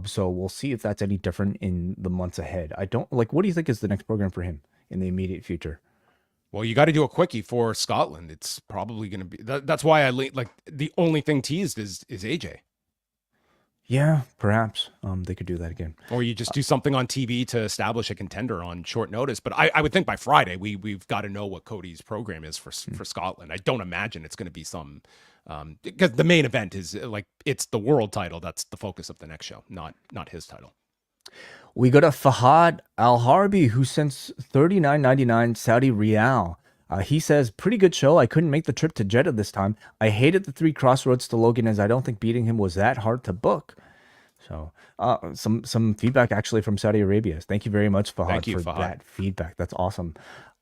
So we'll see if that's any different in the months ahead. I don't like. What do you think is the next program for him in the immediate future? Well, you got to do a quickie for Scotland. It's probably going to be that's why like the only thing teased is AJ. Yeah, perhaps they could do that again. Or you just do something on TV to establish a contender on short notice. But I would think by Friday we've got to know what Cody's program is for Scotland. I don't imagine it's going to be some because the main event is like it's the world title. That's the focus of the next show, not his title. We got a Fahad Al Harbi who sends 39.99 Saudi Rial. He says, pretty good show. I couldn't make the trip to Jeddah this time. I hated the 3 crossroads to Logan as I don't think beating him was that hard to book. So some feedback actually from Saudi Arabia. Thank you very much, Fahad, for that feedback. That's awesome.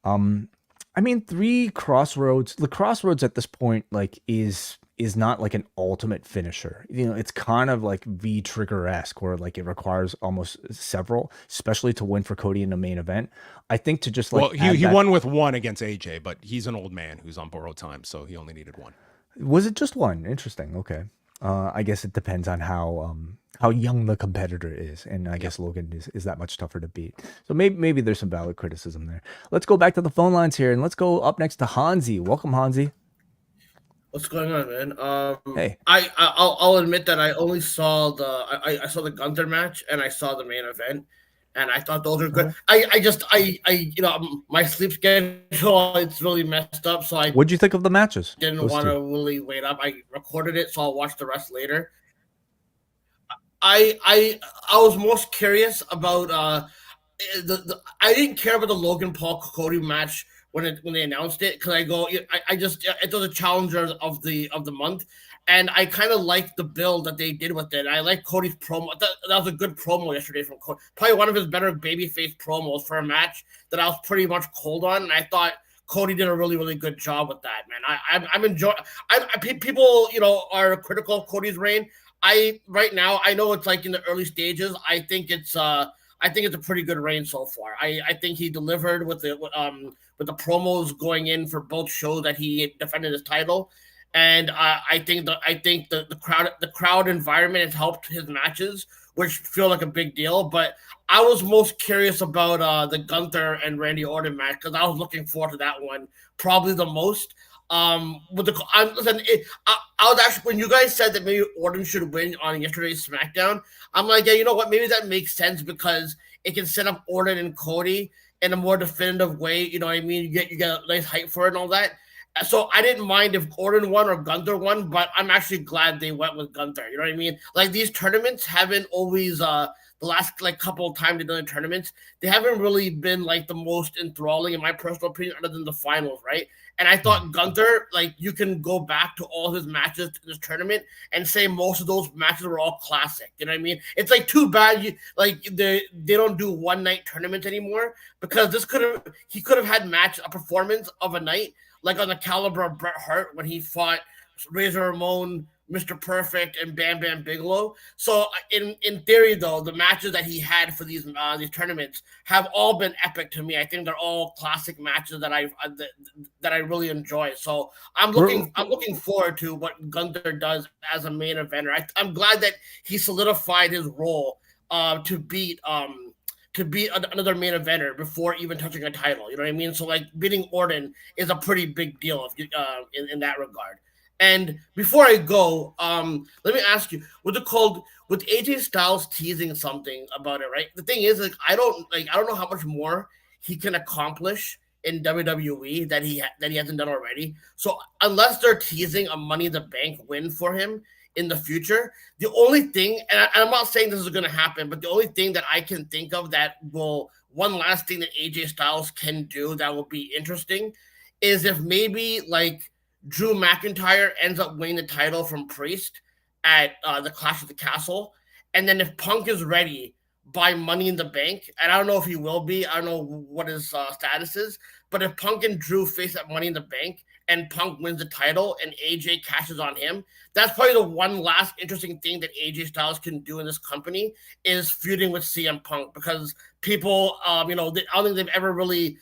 I mean, 3 crossroads. The crossroads at this point, like, is not like an ultimate finisher. You know, it's kind of like V-Trigger-esque, where like it requires almost several, especially to win for Cody in the main event. I think to just like he won with 1 against AJ, but he's an old man who's on borrowed time, so he only needed 1. Was it just 1? Interesting. Okay. I guess it depends on how young the competitor is, and I guess Logan is that much tougher to beat. So maybe there's some valid criticism there. Let's go back to the phone lines here, and let's go up next to Hansi. Welcome, Hansi. What's going on, man? Hey, I'll admit that I only saw I saw the Gunther match and I saw the main event, and I thought those were good. I my sleep schedule, it's really messed up, so what'd you think of the matches? Didn't want to really wait up. I recorded it, so I'll watch the rest later. I was most curious about I didn't care about the Logan Paul Cody match when they announced it, because it was a challenger of the month, and I kind of liked the build that they did with it. I like Cody's promo. That was a good promo yesterday from Cody. Probably one of his better babyface promos for a match that I was pretty much cold on, and I thought Cody did a really, really good job with that, man. I'm enjoying. People, are critical of Cody's reign. Right now, I know it's like in the early stages. I think it's a pretty good reign so far. I think he delivered with the promos going in for both shows that he defended his title, and I think the crowd environment has helped his matches, which feel like a big deal. But I was most curious about the Gunther and Randy Orton match, because I was looking forward to that one probably the most. I was actually, when you guys said that maybe Orton should win on yesterday's SmackDown, I'm like, yeah, you know what? Maybe that makes sense, because it can set up Orton and Cody in a more definitive way. You know what I mean? You get a nice hype for it and all that. So I didn't mind if Orton won or Gunther won, but I'm actually glad they went with Gunther. You know what I mean? Like, these tournaments haven't always the last like couple of times they've done tournaments, they haven't really been like the most enthralling in my personal opinion, other than the finals, right? And I thought Gunther, like, you can go back to all his matches in this tournament and say most of those matches were all classic. You know what I mean? It's like too bad they don't do one night tournaments anymore, because he could have had a performance of a night like on the caliber of Bret Hart when he fought Razor Ramon, Mr. Perfect, and Bam Bam Bigelow. So in theory, though, the matches that he had for these tournaments have all been epic to me. I think they're all classic matches that I really enjoy. So I'm looking forward to what Gunther does as a main eventer. I'm glad that he solidified his role to beat another main eventer before even touching a title. You know what I mean? So like beating Orton is a pretty big deal in that regard. And before I go, let me ask you, with AJ Styles teasing something about it, right? The thing is, like, I don't know how much more he can accomplish in WWE that he hasn't done already. So unless they're teasing a Money in the Bank win for him in the future, the only thing, and I'm not saying this is going to happen, but the only thing that I can think of one last thing that AJ Styles can do that will be interesting is if maybe like Drew McIntyre ends up winning the title from Priest at the Clash of the Castle, and then if Punk is ready by Money in the Bank, and I don't know if he will be, I don't know what his status is, but if Punk and Drew face at Money in the Bank and Punk wins the title and AJ cashes on him, that's probably the one last interesting thing that AJ Styles can do in this company is feuding with CM Punk, because people, I don't think they've ever really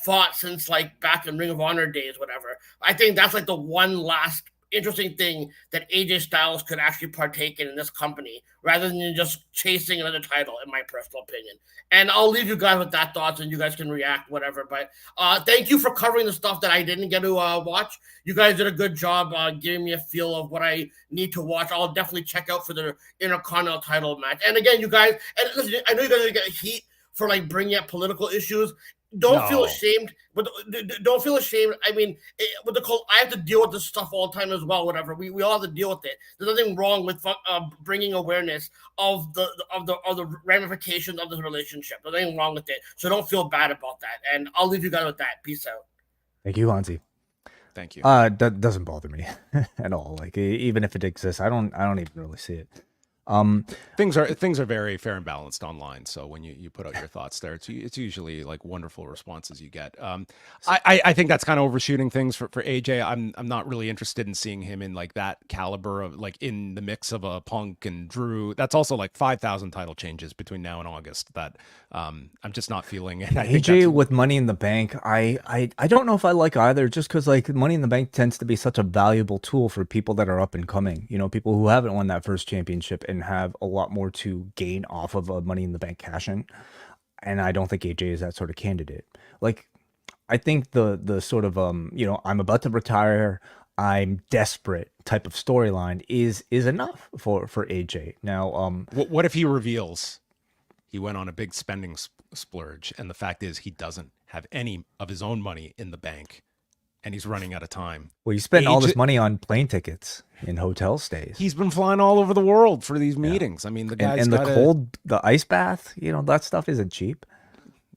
fought since like back in Ring of Honor days, whatever. I think that's like the one last interesting thing that AJ Styles could actually partake in this company, rather than just chasing another title, in my personal opinion. And I'll leave you guys with that thoughts, and you guys can react, whatever. But thank you for covering the stuff that I didn't get to watch. You guys did a good job giving me a feel of what I need to watch. I'll definitely check out for the Intercontinental title match. And again, you guys, and listen, I know you guys are going to get heat for like bringing up political issues. don't feel No. ashamed, but don't feel ashamed. I mean, with the I have to deal with this stuff all the time as well. Whatever, we all have to deal with it. There's nothing wrong with bringing awareness of the ramifications of this relationship. There's nothing wrong with it. So don't feel bad about that. And I'll leave you guys with that. Peace out. Thank you, Hansi. Thank you. That doesn't bother me at all. Like even if it exists, I don't even really see it. Things are very fair and balanced online. So when you put out your thoughts there, it's usually like wonderful responses you get. I think that's kind of overshooting things for AJ. I'm not really interested in seeing him in like that caliber of like in the mix of a Punk and Drew. That's also like 5,000 title changes between now and August that I'm just not feeling it. AJ with Money in the Bank, I don't know if I like either, just because like Money in the Bank tends to be such a valuable tool for people that are up and coming. You know, people who haven't won that first championship and have a lot more to gain off of a Money in the Bank cash in. And I don't think AJ is that sort of candidate. Like, I think the sort of you know, I'm about to retire, I'm desperate type of storyline is enough for AJ. Now, what if he reveals he went on a big spending splurge, and the fact is he doesn't have any of his own money in the bank, and he's running out of time? Well, you spent all this money on plane tickets and hotel stays. He's been flying all over the world for these meetings. I mean, the guy's and the ice bath, you know, that stuff isn't cheap.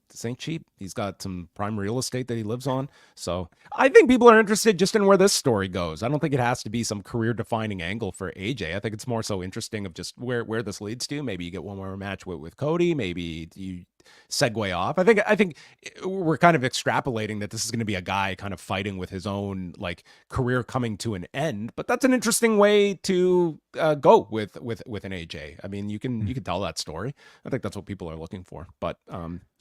This ain't cheap. He's got some prime real estate that he lives on. So I think people are interested just in where this story goes. I don't think it has to be some career defining angle for AJ. I think it's more so interesting of just where this leads to. Maybe you get one more match with Cody. Maybe you segue off. I think we're kind of extrapolating that this is going to be a guy kind of fighting with his own like career coming to an end. But that's an interesting way to go with an AJ. I mean, you can tell that story. I think that's what people are looking for. But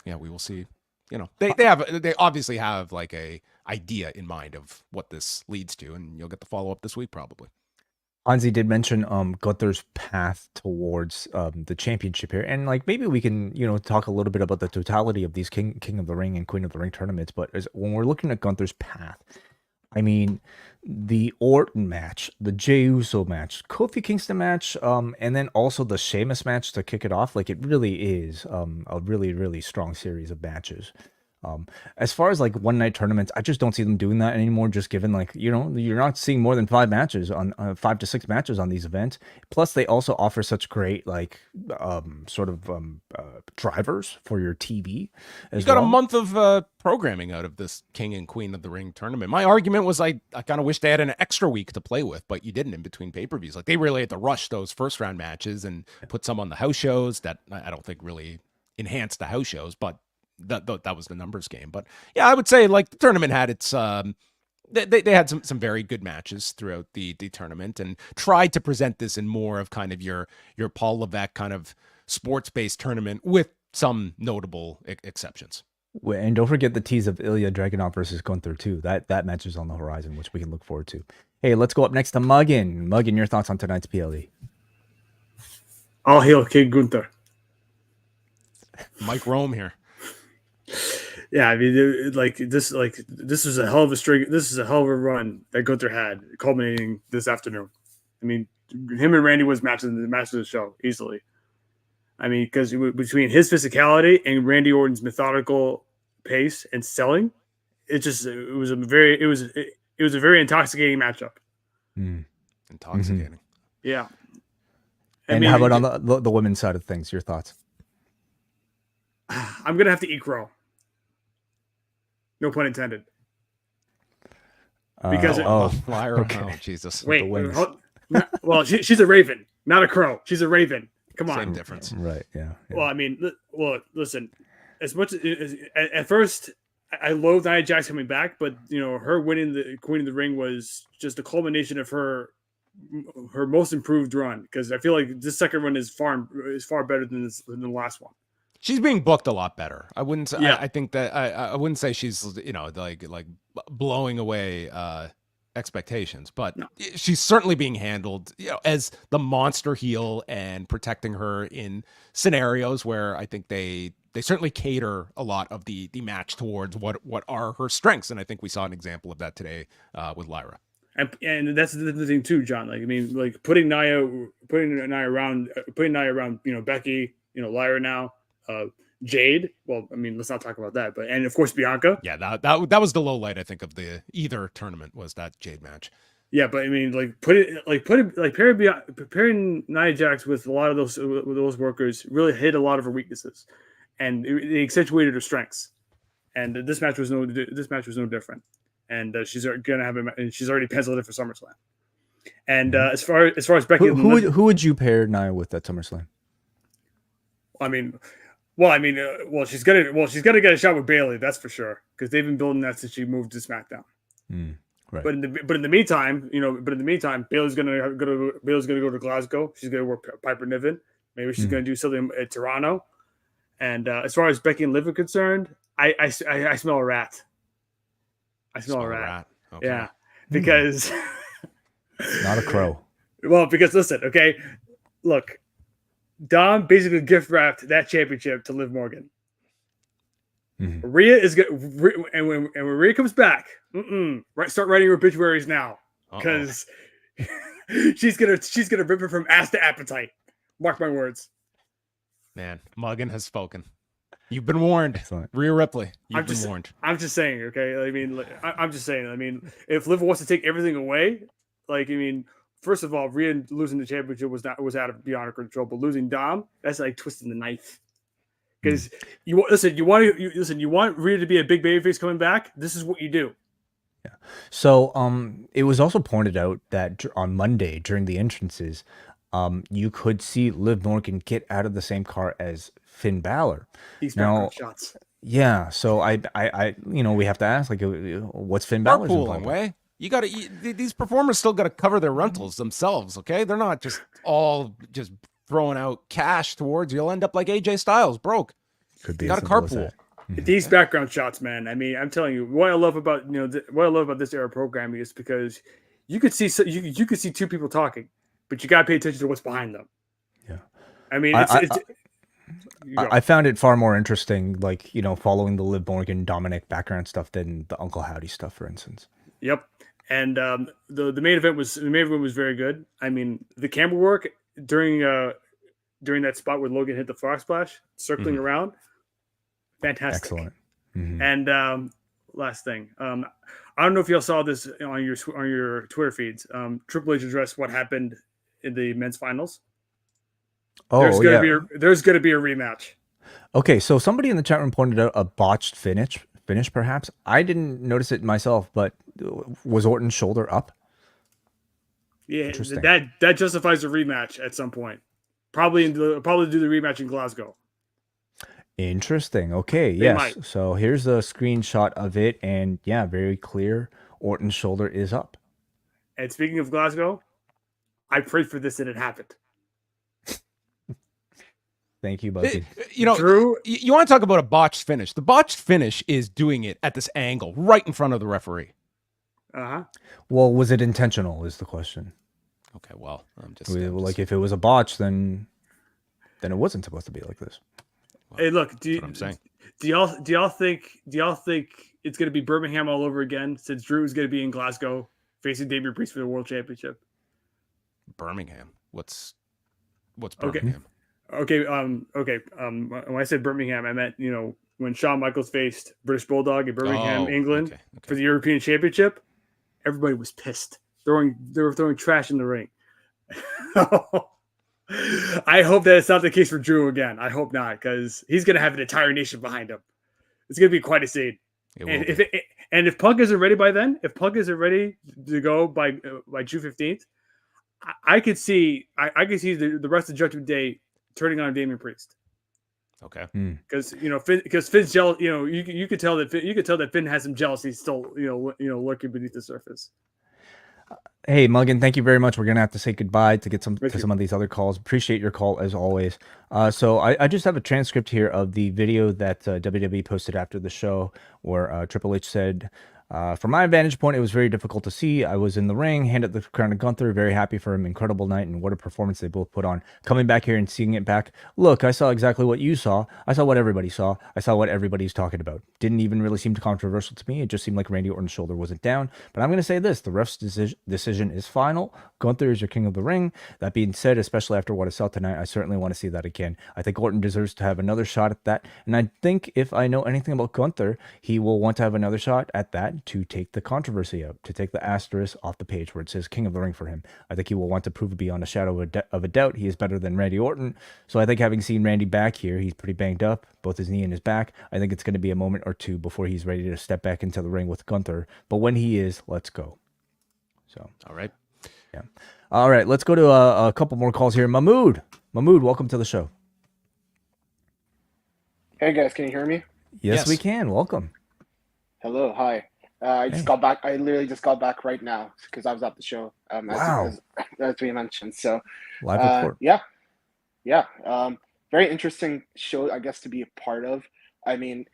yeah, we will see. You know, they obviously have like a idea in mind of what this leads to, and you'll get the follow up this week probably. Hansi did mention Gunther's path towards the championship here, and like maybe we can, you know, talk a little bit about the totality of these King of the Ring and Queen of the Ring tournaments. But when we're looking at Gunther's path, I mean, the Orton match, the Jey Uso match, Kofi Kingston match, and then also the Sheamus match to kick it off. Like, it really is a really, really strong series of matches. As far as like one night tournaments, I just don't see them doing that anymore. Just given like, you know, you're not seeing more than 5 to 6 matches on these events. Plus, they also offer such great like drivers for your TV. You got a month of programming out of this King and Queen of the Ring tournament. My argument was I kind of wish they had an extra week to play with, but you didn't in between pay-per-views. Like they really had to rush those first round matches and put some on the house shows that I don't think really enhanced the house shows, but that was the numbers game. But yeah, I would say like the tournament had its they had some very good matches throughout the tournament and tried to present this in more of kind of your Paul Levesque kind of sports-based tournament with some notable exceptions. And don't forget the tease of Ilya Dragunov versus Gunther too. That match is on the horizon, which we can look forward to. Hey, let's go up next to Muggin. Muggin, your thoughts on tonight's PLE? All hail King Gunther. Mike Rome here. Yeah, I mean, this is a hell of a string. This is a hell of a run that Gunther had, culminating this afternoon. I mean, him and Randy was match of the show easily. I mean, because between his physicality and Randy Orton's methodical pace and selling, it was a very intoxicating matchup. Intoxicating. Mm-hmm. Yeah. And how about on the women's side of things? Your thoughts? I'm gonna have to eat crow. No pun intended. Because Lyra. Okay. Oh, Jesus. Wait. Well, she's a raven, not a crow. She's a raven. Come on. Same difference. Right. Yeah. Well, I mean, listen. As much as at first I loathed Nia Jax coming back, but you know, her winning the Queen of the Ring was just the culmination of her most improved run. Because I feel like this second run is far better than the last one. She's being booked a lot better. I wouldn't say. Yeah. I think that I wouldn't say she's like blowing away expectations, but she's certainly being handled as the monster heel and protecting her in scenarios where I think they certainly cater a lot of the match towards what are her strengths, and I think we saw an example of that today with Lyra. And that's the thing too, John. Like I mean, like putting Nia around, Becky, Lyra now. Jade. Well, I mean, let's not talk about that. But and of course Bianca. Yeah, that was the low light, I think, of the either tournament was that Jade match. Yeah, but I mean, pairing Nia Jax with a lot of those workers really hit a lot of her weaknesses, and it accentuated her strengths. And this match was no different. And she's already penciled it for SummerSlam. And as far as Becky, who would you pair Nia with at SummerSlam? She's gonna get a shot with Bayley, that's for sure, because they've been building that since she moved to SmackDown. Right. But in the meantime, Bayley's gonna go to Glasgow. She's gonna work Piper Niven. Maybe she's gonna do something at Toronto. And as far as Becky and Liv are concerned, I smell a rat. I smell a rat. Okay. Yeah, because not a crow. Well, because listen, okay, look, Dom basically gift wrapped that championship to Liv Morgan. Rhea is good, and when Rhea comes back, start writing her obituaries now, because she's gonna rip her from ass to appetite. Mark my words. Man, Muggin has spoken. You've been warned. Excellent. Rhea Ripley, you've been warned. I'm just saying, okay? I mean, I'm just saying. I mean, if Liv wants to take everything away, first of all, Rhea losing the championship was out of beyond her control, but losing Dom, that's like twisting the knife. Because you want Rhea to be a big babyface coming back. This is what you do. Yeah. So it was also pointed out that on Monday during the entrances, you could see Liv Morgan get out of the same car as Finn Balor. These background shots. Yeah. So I we have to ask, what's Finn Balor's involvement? Way? These performers still got to cover their rentals themselves. Okay, they're not just all just throwing out cash towards you. You'll end up like AJ Styles, broke. Could be. Got a carpool. These background shots, man. I mean, I'm telling you, what I love about this era of programming is because you could see two people talking, but you got to pay attention to what's behind them. Yeah. I mean, I found it far more interesting, following the Liv Morgan Dominic background stuff than the Uncle Howdy stuff, for instance. Yep. And the main event was very good. I mean, the camera work during that spot where Logan hit the frog splash, circling around, fantastic. Excellent. And last thing, I don't know if y'all saw this on your Twitter feeds. Triple H addressed what happened in the men's finals. Oh, there's gonna be a rematch. Okay, so somebody in the chat room pointed out a botched finish perhaps. I didn't notice it myself, but was Orton's shoulder up? Yeah, that justifies a rematch at some point. Probably do the rematch in Glasgow. Interesting. Okay, yes. So here's a screenshot of it, and yeah, very clear. Orton's shoulder is up. And speaking of Glasgow, I prayed for this and it happened. Thank you, Bucky. Drew, you want to talk about a botched finish? The botched finish is doing it at this angle, right in front of the referee. Well, was it intentional? Is the question. Okay, well, I'm just if it was a botch, then it wasn't supposed to be like this. Well, hey, look, do y'all think it's going to be Birmingham all over again since Drew is going to be in Glasgow facing Damian Priest for the World Championship? Birmingham. What's Birmingham? Okay. When I said Birmingham, I meant when Shawn Michaels faced British Bulldog in Birmingham, England, for the European Championship. Everybody was pissed. They were throwing trash in the ring. I hope that it's not the case for Drew again. I hope not, because he's going to have an entire nation behind him. It's going to be quite a scene. And if Punk isn't ready by then, if Punk isn't ready to go by June 15th, I could see the rest of Judgment Day turning on Damian Priest. Okay. Because Finn's jealous. You could tell that Finn has some jealousy still. Lurking beneath the surface. Hey, Muggin, thank you very much. We're gonna have to say goodbye to get some of these other calls. Appreciate your call as always. So I just have a transcript here of the video that WWE posted after the show, where Triple H said, From my vantage point, it was very difficult to see. I was in the ring, handed the crown to Gunther, very happy for him. Incredible night, and what a performance they both put on. Coming back here and seeing it back, look, I saw exactly what you saw. I saw what everybody saw. I saw what everybody's talking about. Didn't even really seem controversial to me. It just seemed like Randy Orton's shoulder wasn't down. But I'm going to say this, the ref's decision is final. Gunther is your king of the ring. That being said, especially after what I saw tonight, I certainly want to see that again. I think Orton deserves to have another shot at that. And I think if I know anything about Gunther, he will want to have another shot at that to take the controversy out, to take the asterisk off the page where it says King of the Ring for him. I think he will want to prove beyond a shadow of a doubt he is better than Randy Orton. So I think having seen Randy back here, he's pretty banged up, both his knee and his back. I think it's going to be a moment or two before he's ready to step back into the ring with Gunther. But when he is, let's go. So, all right. Yeah. All right, let's go to a couple more calls here. Mahmood, welcome to the show. Hey guys, can you hear me? Yes, we can. Welcome. Hello, hi. I just got back. I literally just got back right now because I was at the show. Wow. As we mentioned. So, live report. Yeah. Very interesting show, I guess, to be a part of. I mean,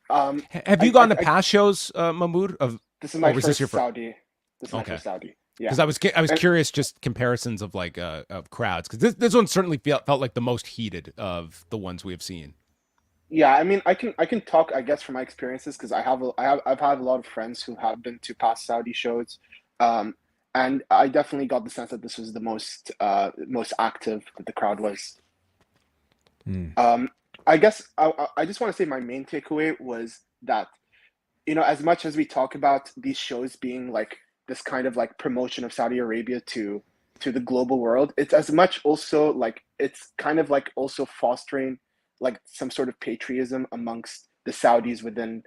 have you gone to past shows, Mahmood? This is my first Saudi. This is my Okay. first Saudi. Yeah. Because I was curious, just comparisons of like of crowds, because this one certainly felt like the most heated of the ones we have seen. Yeah, I mean, I can talk, I guess, from my experiences because I've had a lot of friends who have been to past Saudi shows, and I definitely got the sense that this was the most active that the crowd was. I guess I just want to say my main takeaway was that, as much as we talk about these shows being like this kind of like promotion of Saudi Arabia to the global world, it's as much also like it's kind of like also fostering like some sort of patriotism amongst the Saudis within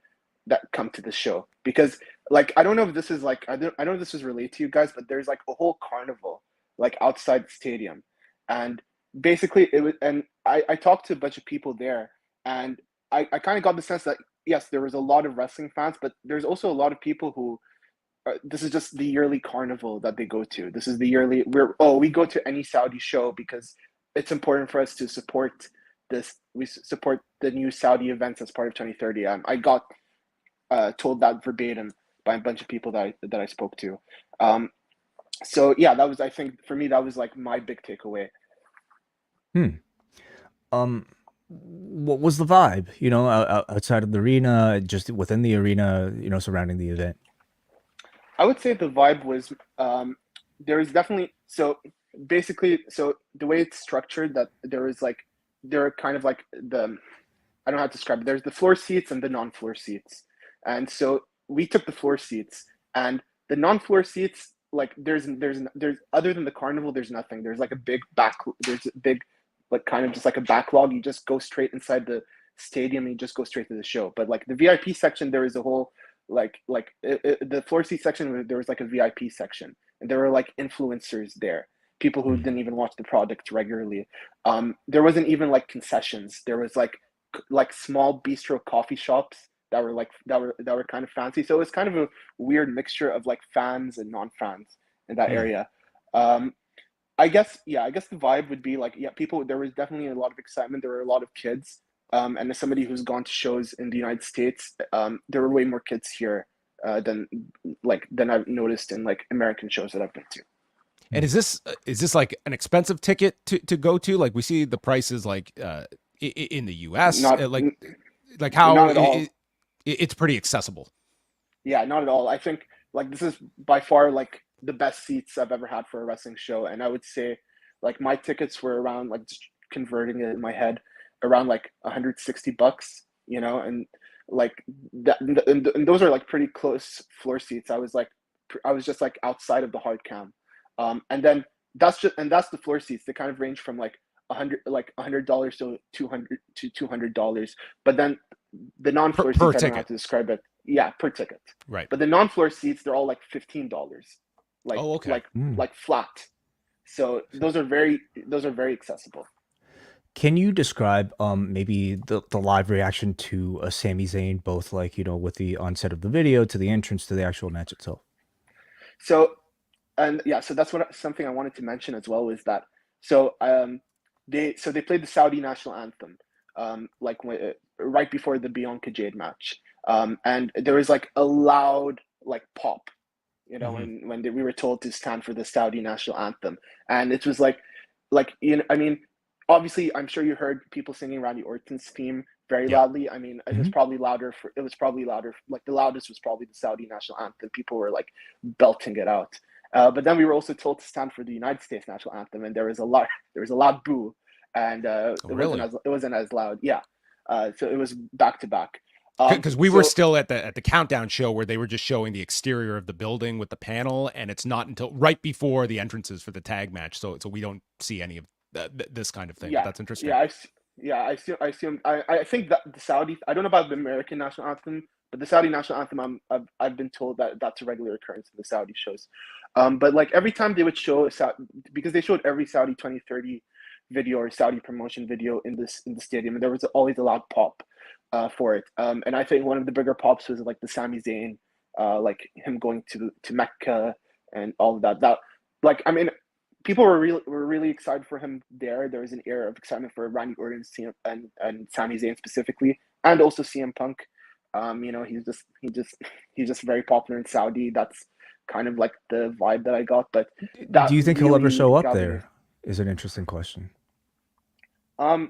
that come to the show. Because like I don't know if this is like I don't know if this is related to you guys, but there's like a whole carnival like outside the stadium. And basically it was, and I talked to a bunch of people there, and I kind of got the sense that yes, there was a lot of wrestling fans, but there's also a lot of people who this is just the yearly carnival that they go to. This is the yearly we go to any Saudi show because it's important for us to support this. We support the new Saudi events as part of 2030. I got told that verbatim by a bunch of people that I spoke to. So yeah, that was, I think for me, that was like my big takeaway. What was the vibe, outside of the arena, just within the arena, surrounding the event? I would say the vibe was, there is definitely, so basically, so the way it's structured, that there are kind of like I don't know how to describe it. There's the floor seats and the non-floor seats. And so we took the floor seats, and the non-floor seats, like there's other than the carnival, there's nothing. There's like a big like kind of just like a backlog. You just go straight inside the stadium and you just go straight to the show. But like the VIP section, there is a whole the floor seat section, there was like a VIP section, and there were like influencers there, people who didn't even watch the product regularly. There wasn't even like concessions. There was like small bistro coffee shops that were kind of fancy. So it was kind of a weird mixture of like fans and non-fans in that area. I guess the vibe would be like, there was definitely a lot of excitement. There were a lot of kids. And as somebody who's gone to shows in the United States, there were way more kids here than I've noticed in like American shows that I've been to. And is this like an expensive ticket to go to? Like we see the prices like in the US, not how at all. It's pretty accessible. Yeah, not at all. I think like this is by far like the best seats I've ever had for a wrestling show, and I would say like my tickets were around, like just converting it in my head, around like $160, and like that, and those are like pretty close floor seats. I was just like outside of the hard cam, and then that's the floor seats. They kind of range from like $100 to $200, but then the non-floor seats, I don't know how to describe it. Yeah, per ticket. Right. But the non-floor seats, they're all like $15, like flat. So those are very accessible. Can you describe maybe the live reaction to a Sami Zayn, both like, with the onset of the video to the entrance to the actual match itself? So that's something I wanted to mention as well, is that they played the Saudi national anthem right before the Bianca Jade match. And there was like a loud like pop, when we were told to stand for the Saudi national anthem, and it was like I mean, obviously, I'm sure you heard people singing Randy Orton's theme very loudly. I mean, it was probably louder. Like the loudest was probably the Saudi national anthem. People were like belting it out. But then we were also told to stand for the United States national anthem, and there was a loud boo, and it wasn't as loud. Yeah. So it was back to back. Because we were still at the countdown show where they were just showing the exterior of the building with the panel, and it's not until right before the entrances for the tag match, so we don't see any of this kind of thing. Yeah, that's interesting. I assume. I think that the Saudi. I don't know about the American national anthem, but the Saudi national anthem, I've been told that that's a regular occurrence in the Saudi shows. But like every time they would show because they showed every Saudi 2030 video or Saudi promotion video in the stadium, and there was always a loud pop for it. And I think one of the bigger pops was like the Sami Zayn, like him going to Mecca and all of that. That, like, I mean, people were really excited for him there. There was an air of excitement for Randy Orton and Sami Zayn specifically, and also CM Punk. He's just very popular in Saudi. That's kind of like the vibe that I got. But do you think he'll ever show up there? Is an interesting question. I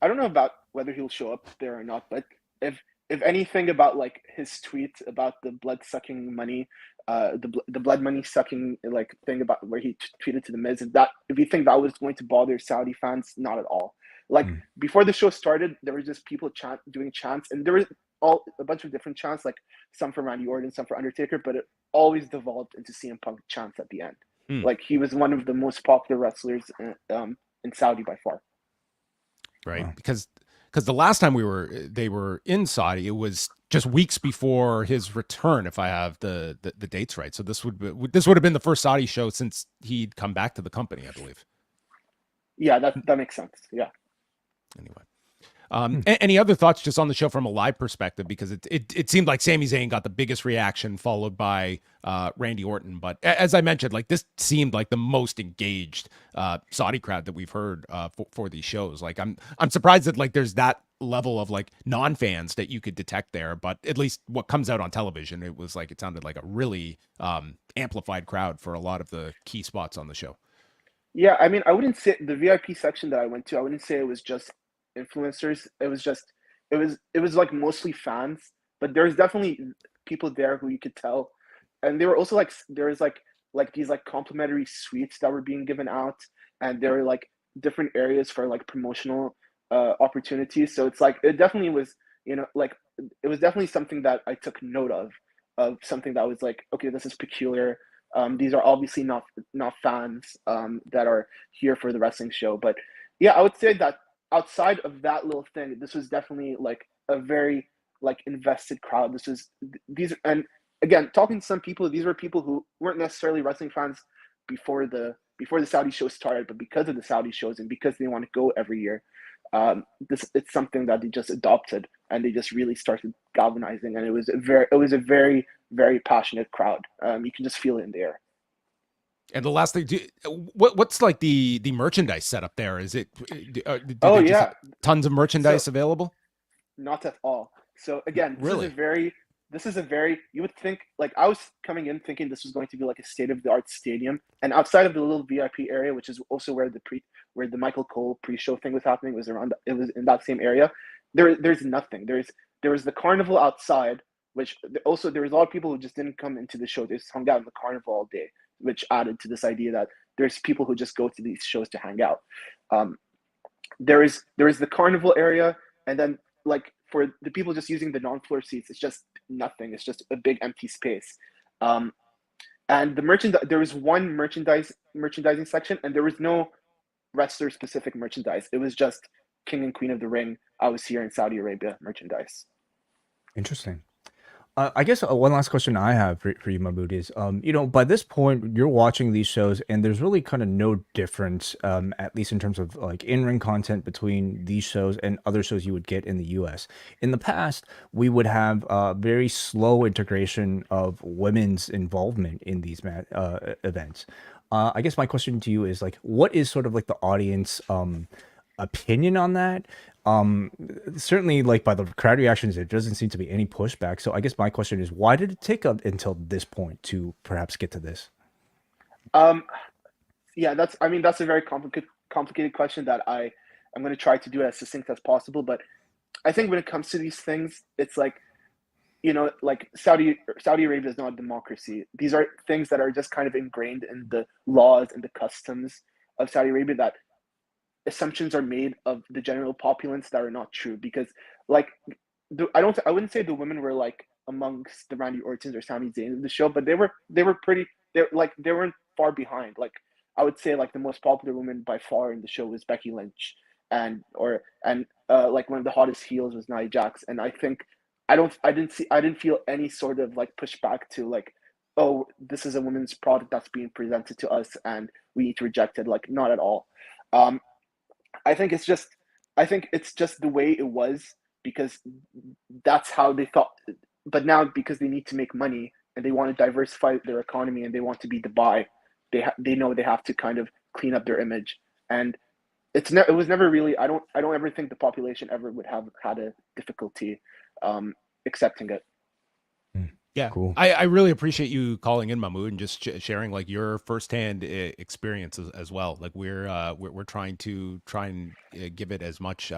don't know about whether he'll show up there or not, but if anything about like his tweet about the blood sucking money, the blood money sucking like thing about where he tweeted to the Miz, if you think that was going to bother Saudi fans, not at all. Like before the show started, there were just people doing chants, and there was a bunch of different chants, like some for Randy Orton, some for Undertaker, but it always devolved into CM Punk chants at the end. Like he was one of the most popular wrestlers in Saudi by far. Right, wow. Because the last time they were in Saudi, it was just weeks before his return, if I have the dates right. So this would have been the first Saudi show since he'd come back to the company, I believe. Yeah, that makes sense. Yeah. Anyway. Any other thoughts just on the show from a live perspective? Because it seemed like Sami Zayn got the biggest reaction, followed by Randy Orton. But as I mentioned, like this seemed like the most engaged Saudi crowd that we've heard for these shows. Like I'm surprised that like there's that level of like non-fans that you could detect there. But at least what comes out on television, it sounded like a really amplified crowd for a lot of the key spots on the show. Yeah, I mean, I wouldn't say the VIP section that I went to, I wouldn't say it was just influencers. It was like mostly fans, but there's definitely people there who you could tell, and they were also like there was like these like complimentary suites that were being given out, and there were like different areas for like promotional opportunities. So it's like it definitely was, like it was definitely something that I took note of something that was like, okay, this is peculiar. These are obviously not fans that are here for the wrestling show. But yeah, I would say that outside of that little thing, this was definitely like a very like invested crowd. And again, talking to some people, these were people who weren't necessarily wrestling fans before the Saudi show started, but because of the Saudi shows and because they want to go every year, it's something that they just adopted and they just really started galvanizing. And it was a very, very passionate crowd. You can just feel it in the air. And the last thing, what's like the merchandise setup there? Is it? Tons of merchandise available? Not at all. So again, really, this is a very. You would think like I was coming in thinking this was going to be like a state-of-the-art stadium, and outside of the little VIP area, which is also where the Michael Cole pre-show thing was happening, it was in that same area. There's nothing. There was the carnival outside, which also there was a lot of people who just didn't come into the show. They just hung out in the carnival all day, which added to this idea that there's people who just go to these shows to hang out. There is the carnival area, and then like for the people just using the non-floor seats, it's just nothing. It's just a big empty space. And the there was one merchandising section, and there was no wrestler specific merchandise. It was just King and Queen of the Ring, I was here in Saudi Arabia merchandise. Interesting. I guess one last question I have for you, Mahmood, is, by this point, you're watching these shows, and there's really kind of no difference, at least in terms of like in-ring content between these shows and other shows you would get in the U.S. In the past, we would have very slow integration of women's involvement in these events. I guess my question to you is like, what is sort of like the audience opinion on that? Certainly, like by the crowd reactions, there doesn't seem to be any pushback. So I guess my question is, why did it take up until this point to perhaps get to this? Yeah, that's a very complicated question that I'm going to try to do as succinct as possible. But I think when it comes to these things, it's like, like Saudi Arabia is not a democracy. These are things that are just kind of ingrained in the laws and the customs of Saudi Arabia, that assumptions are made of the general populace that are not true. Because like I wouldn't say the women were like amongst the Randy Ortons or Sami Zayn of the show, but they weren't far behind. Like I would say like the most popular woman by far in the show was Becky Lynch, and like one of the hottest heels was Nia Jax. And I think I didn't feel any sort of like pushback to like, oh, this is a women's product that's being presented to us and we need to reject it. Like, not at all. I think it's just the way it was, because that's how they thought. But now, because they need to make money and they want to diversify their economy and they want to be Dubai, they know they have to kind of clean up their image. And it was never really. I don't ever think the population ever would have had a difficulty accepting it. Yeah, cool. I really appreciate you calling in, Mahmood, and just sharing like your firsthand experience as well. Like we're trying and give it as much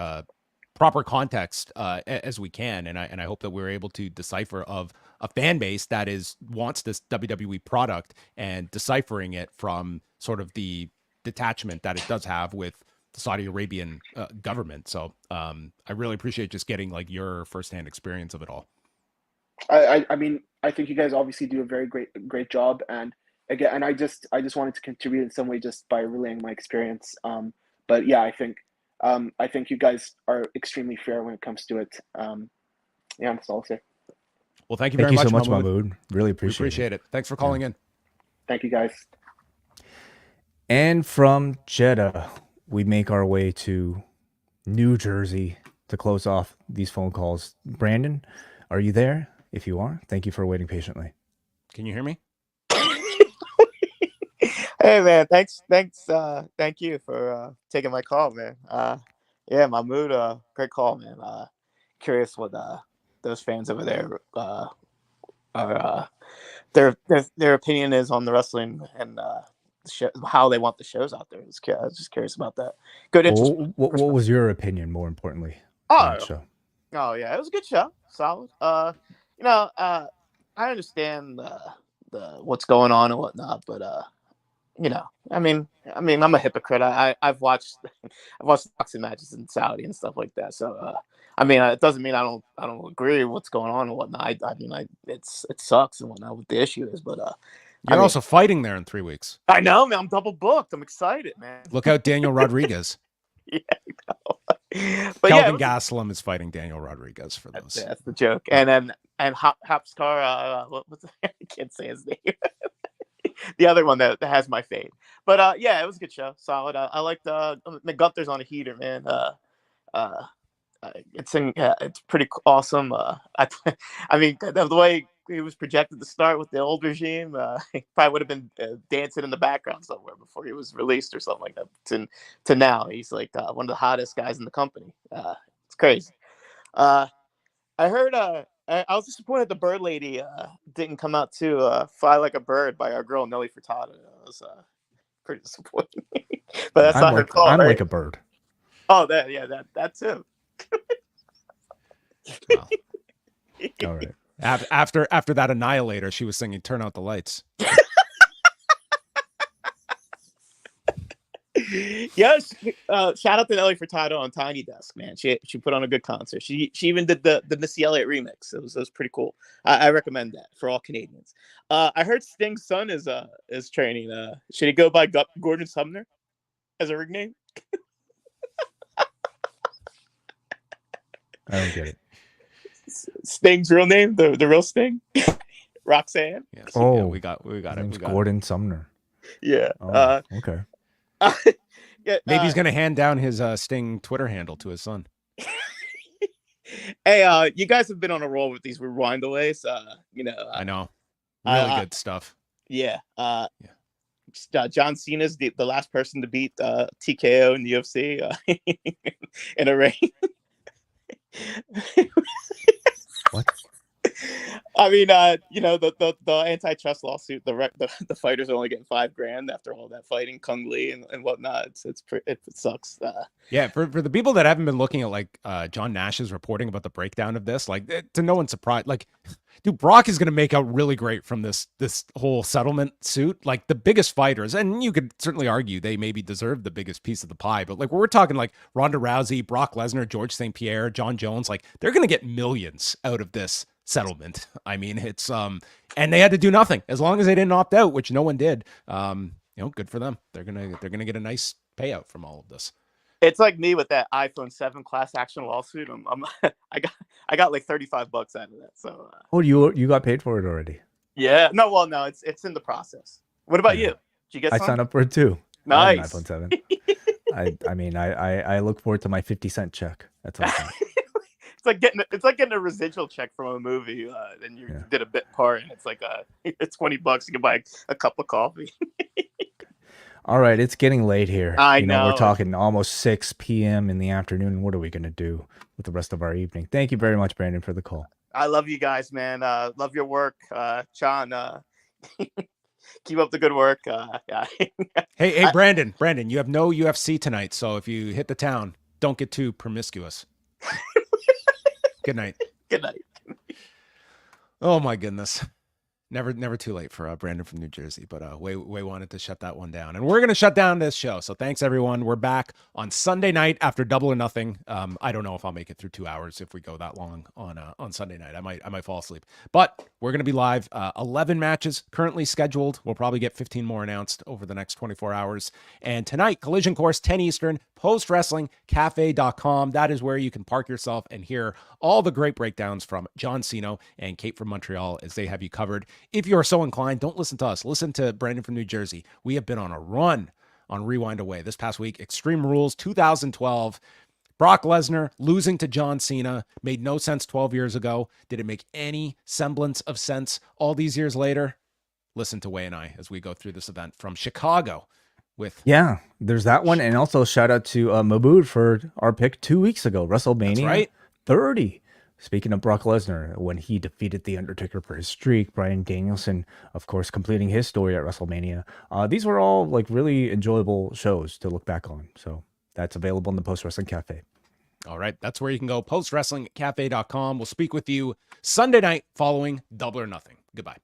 proper context as we can, and I hope that we're able to decipher of a fan base that wants this WWE product and deciphering it from sort of the detachment that it does have with the Saudi Arabian government. So I really appreciate just getting like your firsthand experience of it all. I mean, I think you guys obviously do a very great job, and again, and I just wanted to contribute in some way just by relaying my experience. But yeah, I think you guys are extremely fair when it comes to it. Yeah, that's all I'll say. Well, thank you Thank very you much, so much, Mahmood. Mahmood. Really We appreciate it. Thanks for calling in. Thank you, guys. And from Jeddah, we make our way to New Jersey to close off these phone calls. Brandon, are you there? If you are, thank you for waiting patiently. Can you hear me? Hey man, thanks. Thank you for taking my call, man. Yeah, Mahmood, great call, man. Curious what those fans over there are their opinion is on the wrestling and how they want the shows out there. I was just curious about that. Good interest. What was your opinion, more importantly, on that show? Oh yeah, it was a good show. Solid. I understand the what's going on and whatnot, but I mean, I'm a hypocrite. I've watched boxing matches in Saudi and stuff like that. So I mean, it doesn't mean I don't agree with what's going on and whatnot. I mean, it sucks and whatnot what the issue is, but You're also fighting there in 3 weeks. I know, man. I'm double booked. I'm excited, man. Look out, Daniel Rodriguez. Yeah, I know. But Kelvin Gastelum is fighting Daniel Rodriguez for those. That's the joke. And Hopskar, what's I can't say his name. The other one that has my fade. But yeah, it was a good show. Solid. I liked Gunther's on a heater, man. It's pretty awesome. I mean, the way he was projected to start with the old regime, he probably would have been dancing in the background somewhere before he was released or something like that. To now, he's like one of the hottest guys in the company. It's crazy. I heard. I was disappointed the Bird Lady didn't come out to Fly Like a Bird by our girl Nelly Furtado. I was pretty disappointed. But that's not her call. I'm right? like a bird. Oh, that's him. Well, all right. After that Annihilator, she was singing "Turn Out the Lights." Yes, shout out to Nelly Furtado on Tiny Desk, man. She put on a good concert. She even did the Missy Elliott remix. It was pretty cool. I recommend that for all Canadians. I heard Sting's son is training. Should he go by Gordon Sumner as a ring name? I don't get it. Sting's real name, the real Sting, Roxanne. Yes. Oh, yeah, we got it. Gordon Sumner. Yeah. Oh, okay. Yeah, maybe he's gonna hand down his Sting Twitter handle to his son. Hey, you guys have been on a roll with these rewind aways. I know, really good stuff. Yeah. John Cena's the last person to beat TKO in the UFC in a ring. What? I mean, the antitrust lawsuit, the fighters are only getting $5,000 after all that fighting, Kung Lee and whatnot. It sucks. Yeah, for the people that haven't been looking at like John Nash's reporting about the breakdown of this, like to no one's surprise, like dude, Brock is gonna make out really great from this whole settlement suit. Like the biggest fighters, and you could certainly argue they maybe deserve the biggest piece of the pie, but like we're talking like Ronda Rousey, Brock Lesnar, George St. Pierre, John Jones, like they're gonna get millions out of this settlement. I mean, it's and they had to do nothing as long as they didn't opt out, which no one did. Good for them. They're gonna get a nice payout from all of this. It's like me with that iPhone 7 class action lawsuit. I got like $35 out of that. So Oh, you got paid for it already? yeah, no, it's in the process. What about you? Did you get I some? signed up for it too. Nice. I have an iPhone 7. I look forward to my 50-cent check. That's all. It's like getting a residual check from a movie, and you did a bit part, and it's like it's $20. You can buy a cup of coffee. All right, it's getting late here. I know. We're talking almost 6 p.m. in the afternoon. What are we going to do with the rest of our evening? Thank you very much, Brandon, for the call. I love you guys, man. Love your work, John. Keep up the good work. Yeah. Hey, Brandon, you have no UFC tonight, so if you hit the town, don't get too promiscuous. Good night. Good night. Oh my goodness. Never too late for Brandon from New Jersey, but Way wanted to shut that one down, and we're gonna shut down this show. So thanks everyone. We're back on Sunday night after Double or Nothing. I don't know if I'll make it through 2 hours if we go that long on Sunday night. I might fall asleep, but we're gonna be live. 11 matches currently scheduled. We'll probably get 15 more announced over the next 24 hours. And tonight, Collision Course, 10 Eastern, postwrestlingcafe.com. That is where you can park yourself and hear all the great breakdowns from John Cena and Kate from Montreal as they have you covered. If you are so inclined, don't listen to us. Listen to Brandon from New Jersey. We have been on a run on Rewind Away this past week. Extreme Rules 2012. Brock Lesnar losing to John Cena made no sense 12 years ago. Did it make any semblance of sense all these years later? Listen to Way and I as we go through this event from Chicago. There's that one, and also shout out to Mahmood for our pick 2 weeks ago, WrestleMania 30. Speaking of Brock Lesnar, when he defeated The Undertaker for his streak, Bryan Danielson, of course, completing his story at WrestleMania. These were all like really enjoyable shows to look back on. So that's available in the Post Wrestling Cafe. All right, that's where you can go, postwrestlingcafe.com. We'll speak with you Sunday night following Double or Nothing. Goodbye.